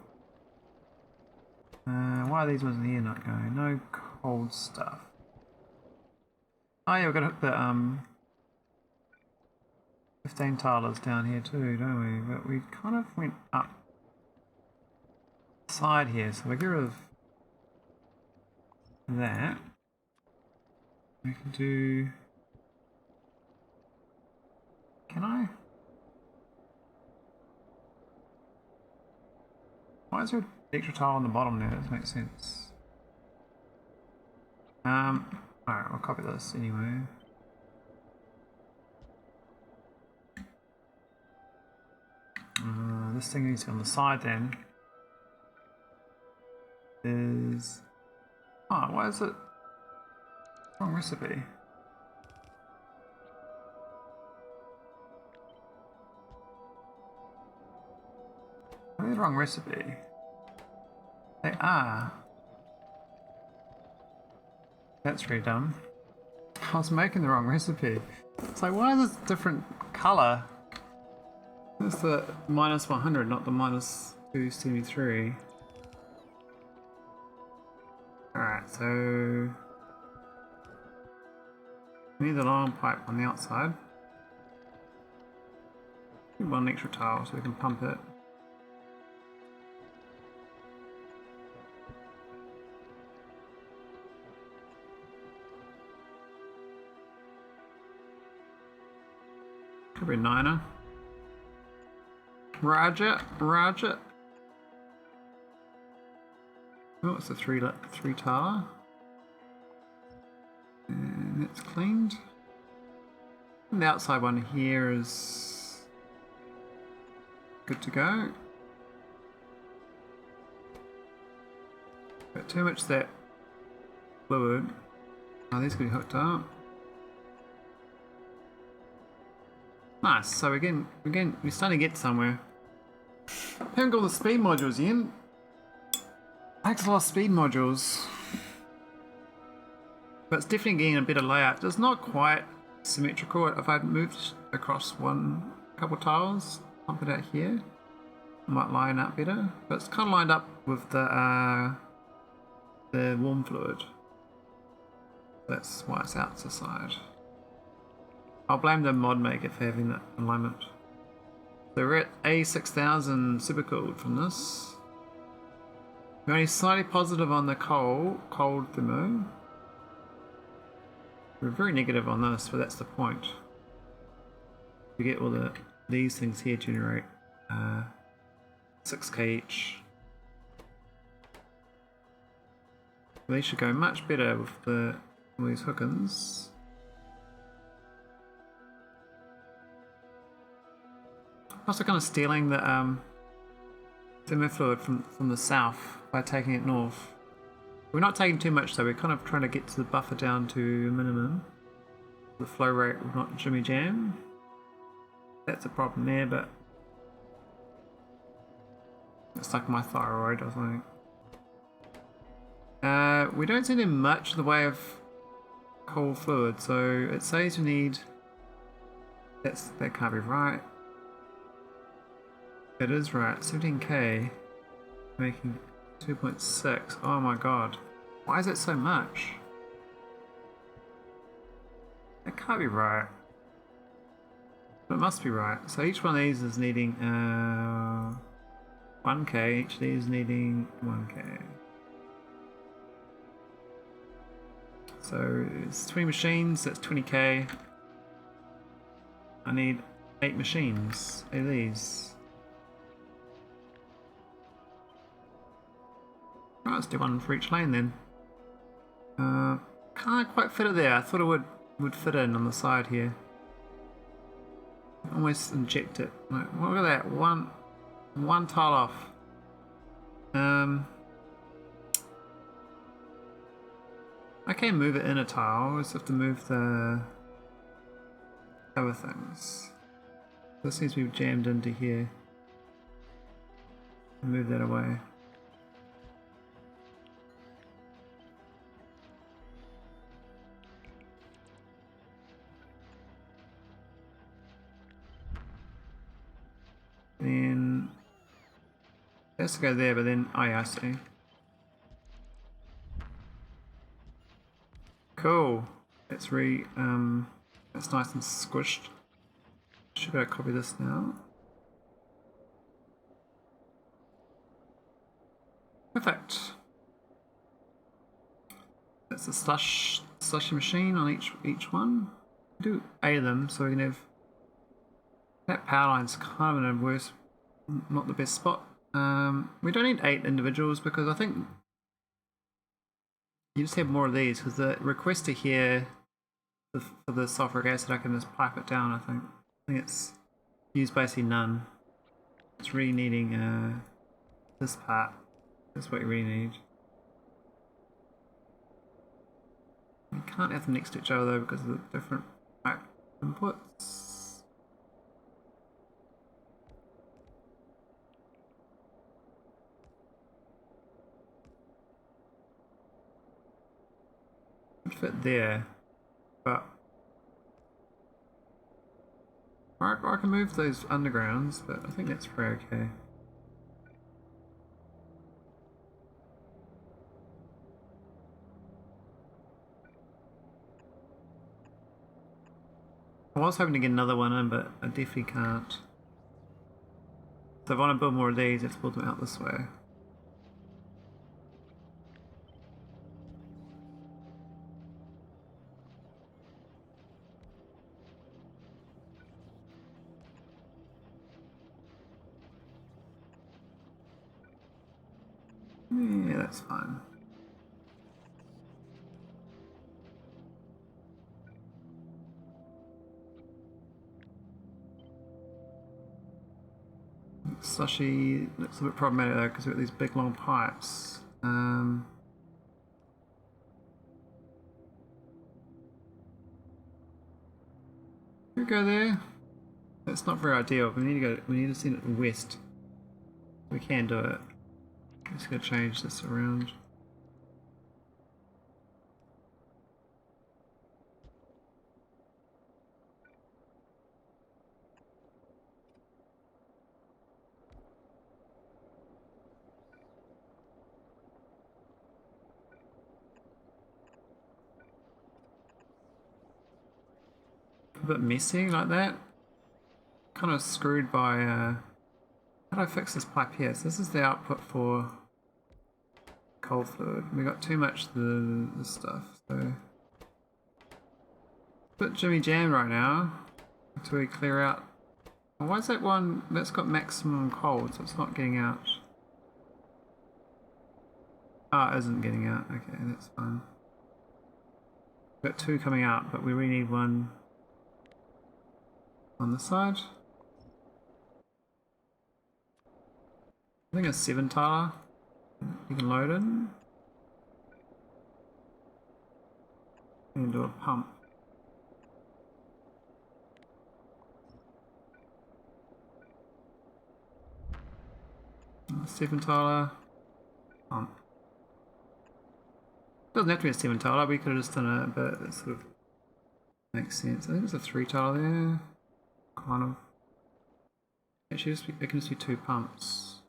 Why are these ones in here not going? No cold stuff. Oh yeah, we've got to hook the 15 tilers down here too, don't we? But we kind of went up the side here, so we get rid of that. We can do... Can I? Why is there an extra tile on the bottom there? That doesn't make sense. Alright, I'll copy this anyway. This thing needs to be on the side then. Is... Oh, why is it... Wrong recipe. Are they the wrong recipe? They are. That's really dumb. I was making the wrong recipe. It's like, why is this different colour? It's the minus 100, not the minus 273. Alright, so... we need the long pipe on the outside. One extra tile so we can pump it. Could be a 9er. Roger, roger. Oh, it's a three tiler. And it's cleaned. And the outside one here is good to go. But too much that fluid. Oh, these can be hooked up. Nice, so again, we're starting to get somewhere. Haven't got all the speed modules in. Takes a lot of speed modules. But it's definitely getting a better layout. It's not quite symmetrical. If I'd moved across couple tiles, pump it out here, it might line up better. But it's kind of lined up with the warm fluid. That's why it's out to the side. I'll blame the mod maker for having that alignment. So we're at A6000 supercooled from this. We're only slightly positive on the cold thermo. We're very negative on this, but that's the point. We get all these things here generate 6k each. They should go much better with all these hookins. Also kind of stealing the thermofluid from the south by taking it north. We're not taking too much though, we're kind of trying to get to the buffer down to a minimum. The flow rate will not jimmy jam. That's a problem there, but it's like my thyroid, I think. We don't see much in the way of cold fluid, so it says we need... that can't be right. It is right, 17k, making 2.6. Oh my god. Why is it so much? That can't be right. But it must be right. So each one of these is needing 1k, each of these is needing 1k. So it's 20 machines, that's 20k. I need 8 machines, 8 of these. Right, let's do one for each lane then. Can't quite fit it there. I thought it would fit in on the side here. Almost inject it. Like, look at that. One tile off. I can move it in a tile. I just have to move the other things. This seems to be jammed into here. Move that away. It has to go there, but then oh yeah, I see. Cool. It's that's nice and squished. Should be able to copy this now. Perfect. That's a slushy machine on each one. Do 8 of them, so we can have that power line's kind of in a worse, not the best spot. We don't need 8 individuals because I think you just have more of these because the requester here for the sulfuric acid I can just pipe it down. I think it's used basically none. It's really needing this part. That's what you really need. You can't have them next to each other though because of the different pipe inputs. Would fit there, but I can move those undergrounds, but I think that's pretty okay. I was hoping to get another one in, but I definitely can't. So if I want to build more of these, I have to build them out this way. Yeah, that's fine. Slushy looks a bit problematic though because we've got these big long pipes. We go there. That's not very ideal. We need to send it west. We can do it. I'm just gonna change this around. A bit messy like that. Kind of screwed by how do I fix this pipe here? So this is the output for cold fluid. We got too much of the stuff, so a bit jimmy jam right now until we clear out. Oh, why is that one that's got maximum cold, so it's not getting out? Ah, it isn't getting out. Okay, that's fine. We've got 2 coming out, but we really need 1 on this side. I think a 7 tiler you can load in and do a pump. A 7 tiler pump. Doesn't have to be a 7 tiler, we could have just done it, but it sort of makes sense. I think there's a 3 tiler there. Kind of. Actually, it can just be 2 pumps.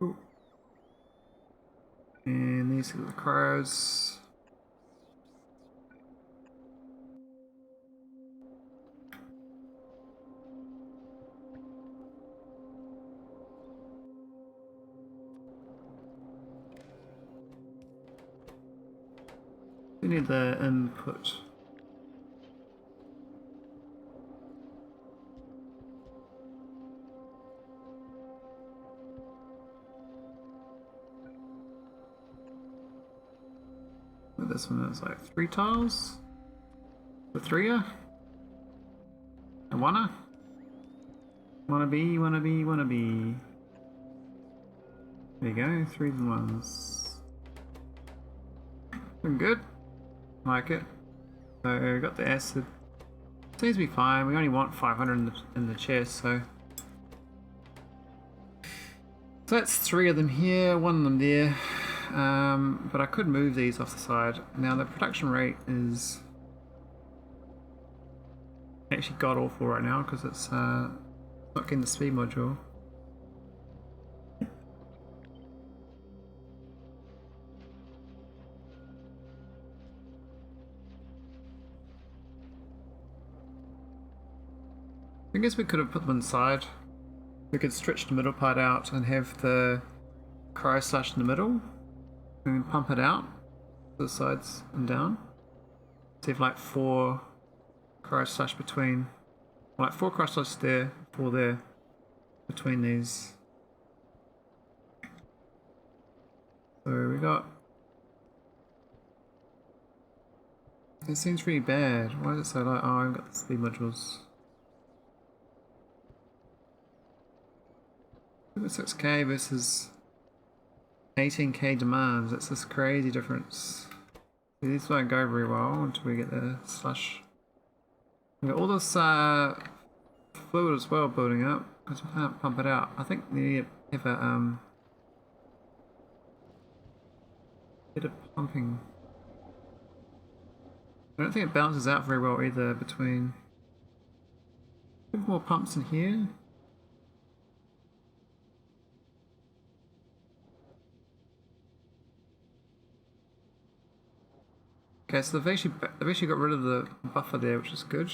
Ooh. And these are the cryos. We need the input. This one is like 3 tiles. The 3er. A 1er. Wanna be. There you go, 3s and 1s. Looking good. Like it. So we got the acid. Seems to be fine. We only want 500 in the chest, so that's 3 of them here, 1 of them there. But I could move these off the side. Now the production rate is actually god awful right now because it's Not getting the speed module. I guess we could have put them inside. We could stretch the middle part out and have the cryoslush in the middle, and then pump it out to the sides and down. So you have like 4 cryoslush between, like 4 cryoslush there, 4 there, between these. So we got. It seems really bad. Why is it so low? Oh, I've got the speed modules. 6k versus 18k demands. That's this crazy difference. These won't go very well until we get the slush. We got all this fluid as well building up because we can't pump it out. I think we need to have a bit of pumping. I don't think it balances out very well either between. A bit more pumps in here. Okay, so they've actually got rid of the buffer there, which is good.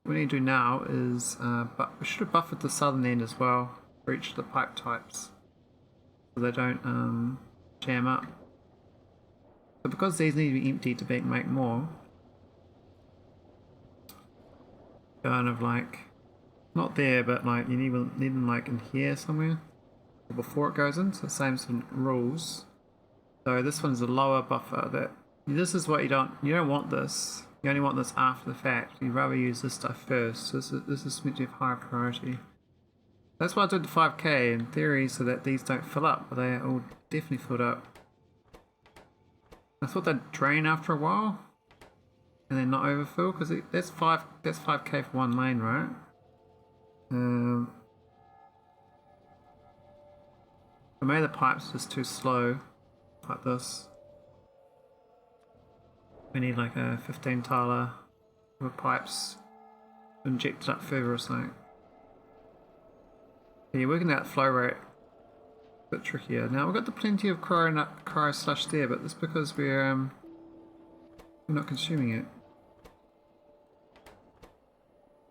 What we need to do now is, but we should have buffered the southern end as well for each of the pipe types, so they don't jam up. But because these need to be empty to make more, kind of like, not there, but like you need them like in here somewhere, or before it goes in. So same sort of rules. So this one's a lower buffer. That this is what you don't want this. You only want this after the fact. You'd rather use this stuff first. So this is meant to have higher priority. That's why I did the 5k in theory, so that these don't fill up, but they all definitely filled up. I thought they'd drain after a while, and then not overfill, because that's 5k for one lane, right? But maybe the pipe's just too slow. Like this. We need like a 15 tiler with pipes to inject it up further or something. Yeah, you're working out flow rate a bit trickier. Now we've got the plenty of cryoslush there, but that's because we're not consuming it.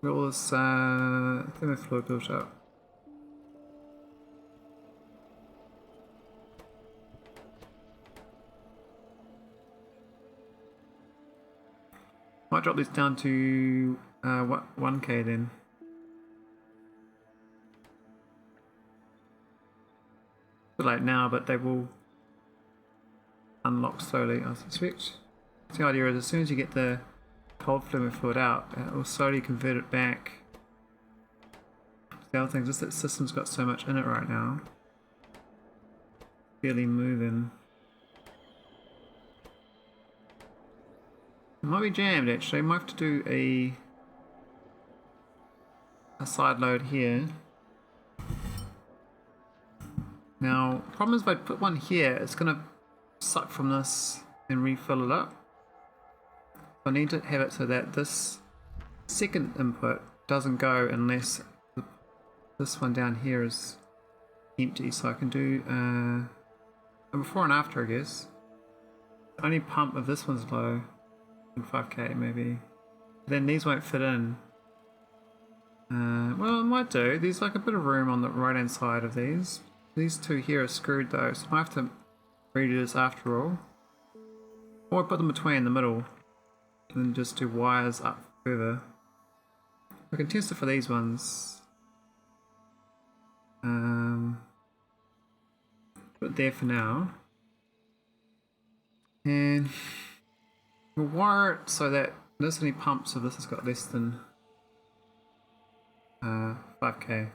We've got all this thermofluid built up. Might drop this down to 1k then. A bit late now, but they will unlock slowly, I suspect. The idea is as soon as you get the cold thermofluid out, it will slowly convert it back. The other thing is just that the system's got so much in it right now. Barely moving. It might be jammed actually. Might have to do a side load here. Now, the problem is if I put one here, it's going to suck from this and refill it up. So I need to have it so that this second input doesn't go unless this one down here is empty. So I can do a before and after, I guess. The only pump if this one's low. 5k maybe. Then these won't fit in. Well, it might do. There's like a bit of room on the right hand side of these. These two here are screwed though, so I have to redo this after all. Or put them between in the middle and then just do wires up further. I can test it for these ones. Put it there for now. And we'll wire it so that this only pumps if this has got less than 5k.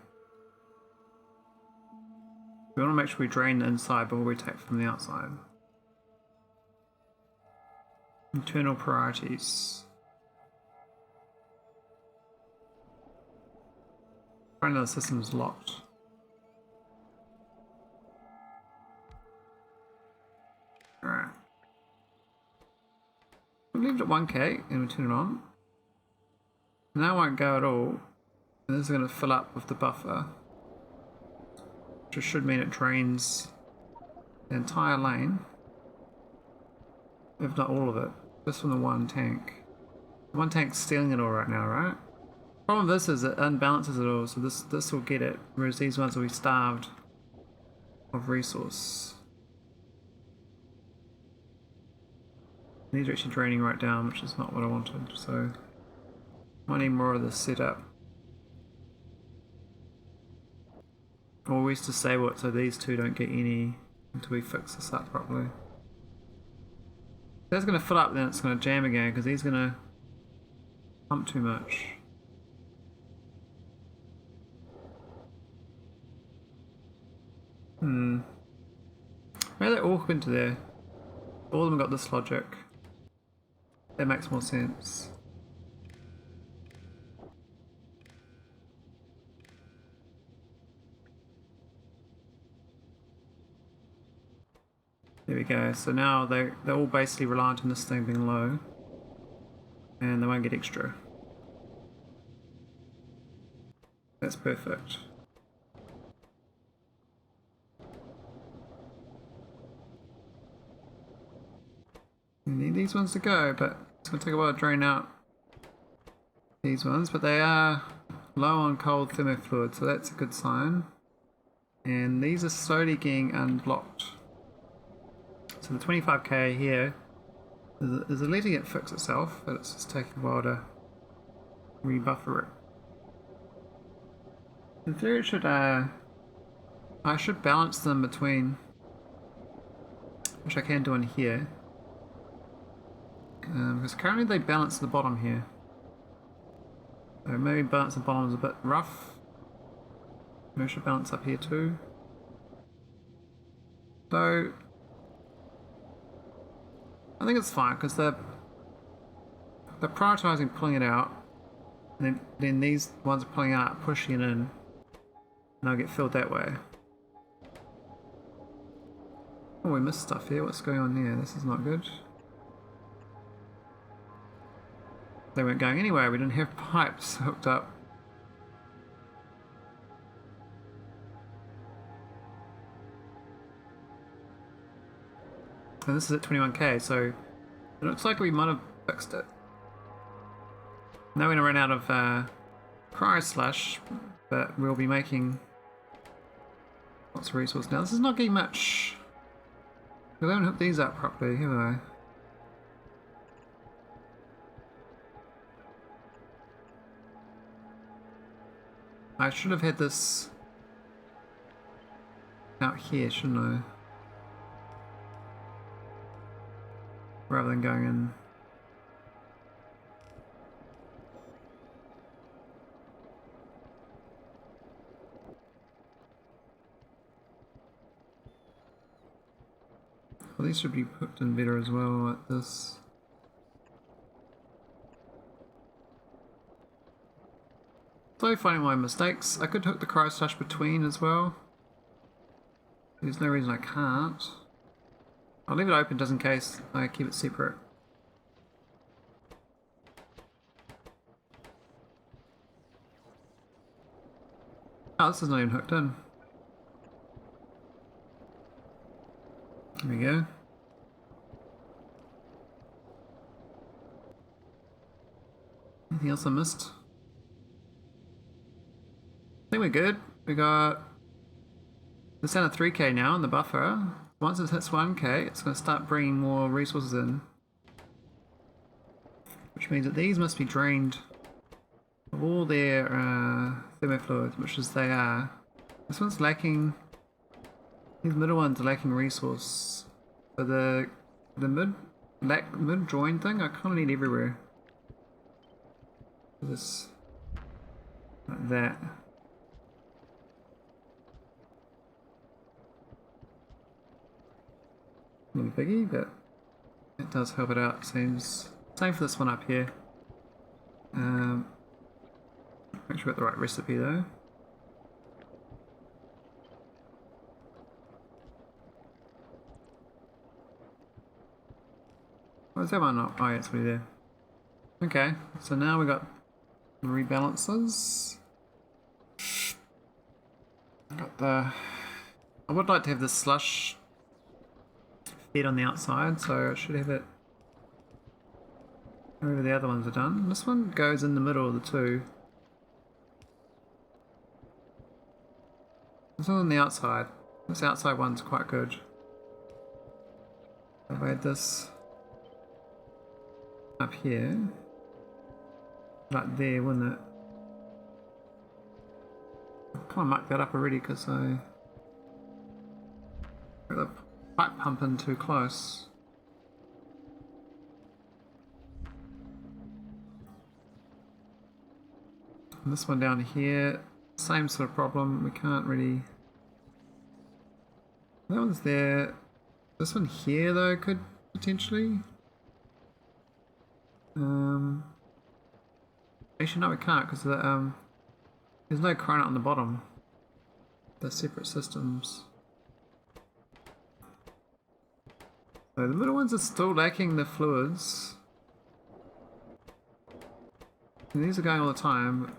We want to make sure we drain the inside before we take from the outside. Internal priorities. Apparently the system's locked. Alright. We'll leave it at 1k and we'll turn it on. And that won't go at all. And this is going to fill up with the buffer. Which should mean it drains the entire lane. If not all of it. Just from the one tank. The one tank's stealing it all right now, right? Problem with this is it unbalances it all, so this will get it, whereas these ones will be starved of resource. These are actually draining right down, which is not what I wanted, so I need more of this setup. Or we disable it so these two don't get any until we fix this up properly. If that's going to fill up, then it's going to jam again because he's going to pump too much. Maybe they're all hooked into there. All of them got this logic. That makes more sense. There we go. So now they're all basically reliant on this thing being low. And they won't get extra. That's perfect. We need these ones to go, but it's going to take a while to drain out these ones, but they are low on cold thermofluid, so that's a good sign. And these are slowly getting unblocked. So the 25k here is letting it fix itself, but it's just taking a while to rebuffer it. In theory, I should balance them between, which I can do in here. Because currently they balance the bottom here. So maybe balance the bottom is a bit rough. Maybe I should balance up here too. So I think it's fine because they're prioritizing pulling it out, and then these ones are pulling out, pushing it in, and they'll get filled that way. Oh, we missed stuff here. What's going on here? This is not good. They weren't going anywhere, we didn't have pipes hooked up. And this is at 21k, so it looks like we might have fixed it. Now we're going to run out of cryoslush, but we'll be making lots of resources. Now this is not getting much. We haven't hooked these up properly, have I? I should have had this out here, shouldn't I? Rather than going in. Well, these should be hooked in better as well, like this. So finding my mistakes. I could hook the cryoslush between as well. There's no reason I can't. I'll leave it open just in case I keep it separate. Oh, this is not even hooked in. There we go. Anything else I missed? I think we're good. We got it's down to 3k now in the buffer. Once it hits 1k, it's going to start bringing more resources in. Which means that these must be drained of all their thermofluids, which is they are. This one's lacking, these middle ones are lacking resource. So the mid join thing I kind of need everywhere. This, like that. A little biggie, but it does help it out, seems. Same for this one up here. Make sure we got the right recipe though. Why is that one not? Oh yeah, it's already there. Okay, so now we got rebalances. Got the. I would like to have the slush feed on the outside, so I should have it wherever the other ones are done. This one goes in the middle of the two. This one on the outside. This outside one's quite good. If I had this up here, like there, wouldn't it? I kind of mucked that up already because I got the pipe pumping too close. And this one down here, same sort of problem. We can't really. That one's there. This one here though could potentially. Actually no, we can't because there's no cryonite on the bottom. They're separate systems. So the middle ones are still lacking the fluids. And these are going all the time.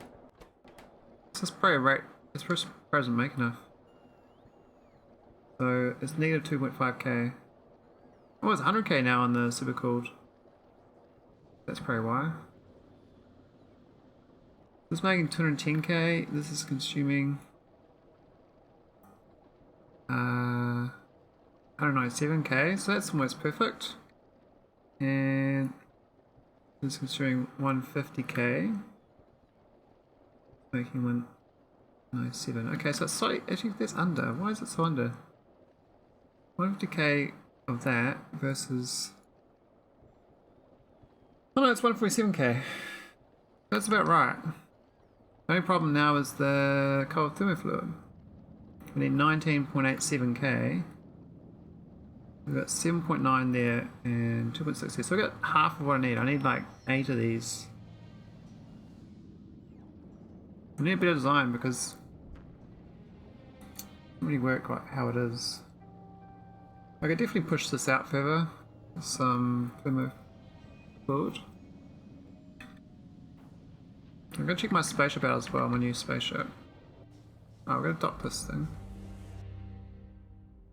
It's just probably right. This first doesn't make enough. So it's negative 2.5k. Oh, it's 100k now on the super cooled. That's probably why. This is making 210k. This is consuming 197k. So that's almost perfect. And this is consuming 150k. Making 197. Okay, so it's slightly. Actually, that's under. Why is it so under? 150k of that versus. Oh no, it's 147k. That's about right. The only problem now is the cold thermofluid. We need 19.87k. We've got 7.9 there and 2.6 there. So I've got half of what I need. I need like 8 of these. I need a better design because it doesn't really work like how it is. I could definitely push this out further with some thermofluid. I'm gonna check my spaceship out as well, my new spaceship. Oh, we're gonna dock this thing.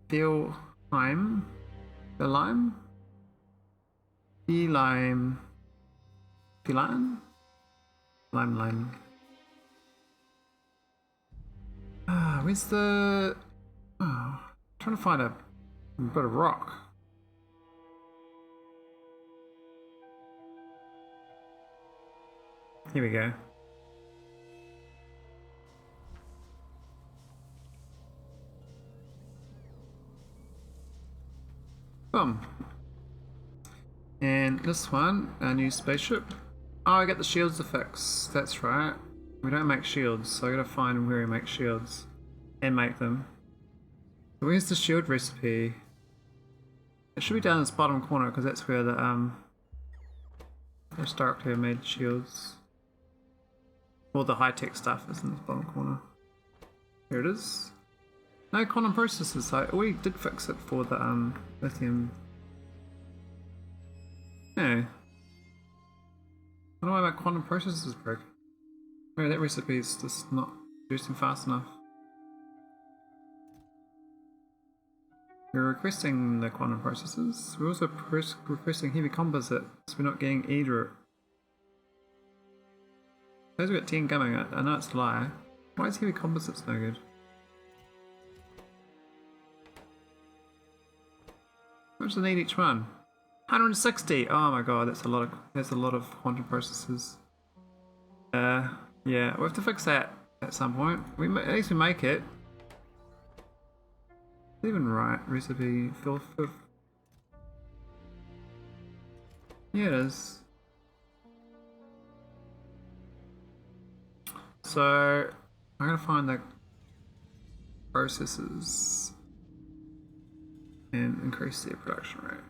Feline? Feline? Lime. Ah, where's the... Oh, I'm trying to find a bit of rock. Here we go. Boom. And this one, our new spaceship. Oh, I got the shields to fix. That's right. We don't make shields, so I gotta find where we make shields and make them. So where's the shield recipe? It should be down in this bottom corner because that's where the historically made shields. All the high-tech stuff is in this bottom corner. Here it is. No quantum processors. I already did fix it for the lithium. No. I don't know why my quantum processors broke. Maybe that recipe is just not producing fast enough. We're requesting the quantum processors. We're also requesting heavy composite, so we're not getting either. Suppose we've got 10 coming. I know it's a lie. Why is heavy composites no good? How much do they need each one? 160. Oh my god, that's a lot of quantum processors. Yeah, we'll have to fix that at some point. At least we make it. Even right recipe fill. Yeah, it is. So I'm gonna find the processes and increase their production rate.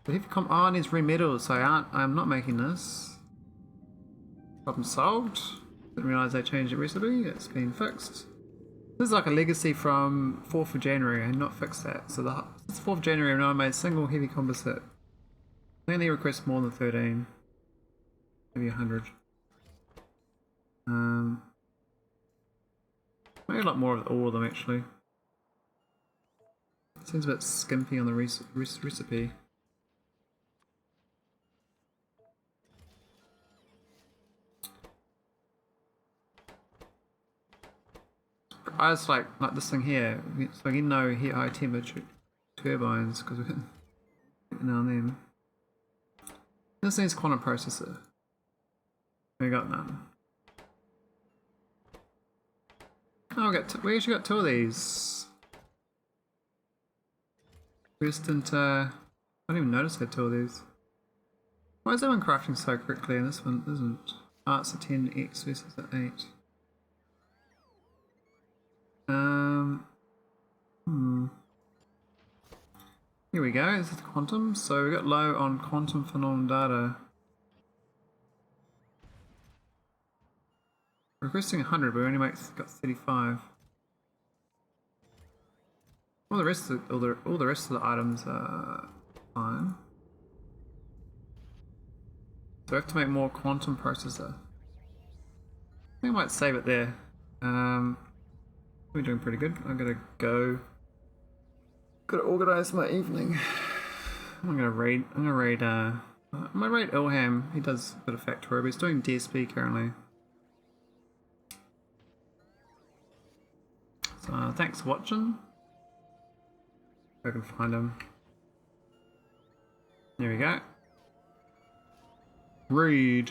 But if you come on, it's remetals, so I'm not making this. Problem solved. Didn't realise they changed the recipe. It's been fixed. This is like a legacy from 4th of January. I had not fixed that. So since 4th of January, I've now made single heavy composite I think they request more than 13. Maybe 100. Maybe a lot more of all of them actually. Seems a bit skimpy on the recipe. I just like this thing here, so I can know high temperature turbines because we're hitting now and then. This needs quantum processor. We got none. Oh, we actually got 2 of these. We just didn't, I didn't even notice I had 2 of these. Why is that one crafting so quickly and this one isn't? Oh, it's a 10x versus an 8. Here we go, this is quantum. So we got low on quantum phenomenon data. Requesting 100, but we only got 35. All the rest of the items are fine. So we have to make more quantum processor. I think I might save it there. We're doing pretty good. I'm gonna go. Gotta organise my evening. I'm gonna raid Ilham. He does a bit of Factorio, but he's doing DSP currently. So thanks for watching. If I can find him. There we go. Read.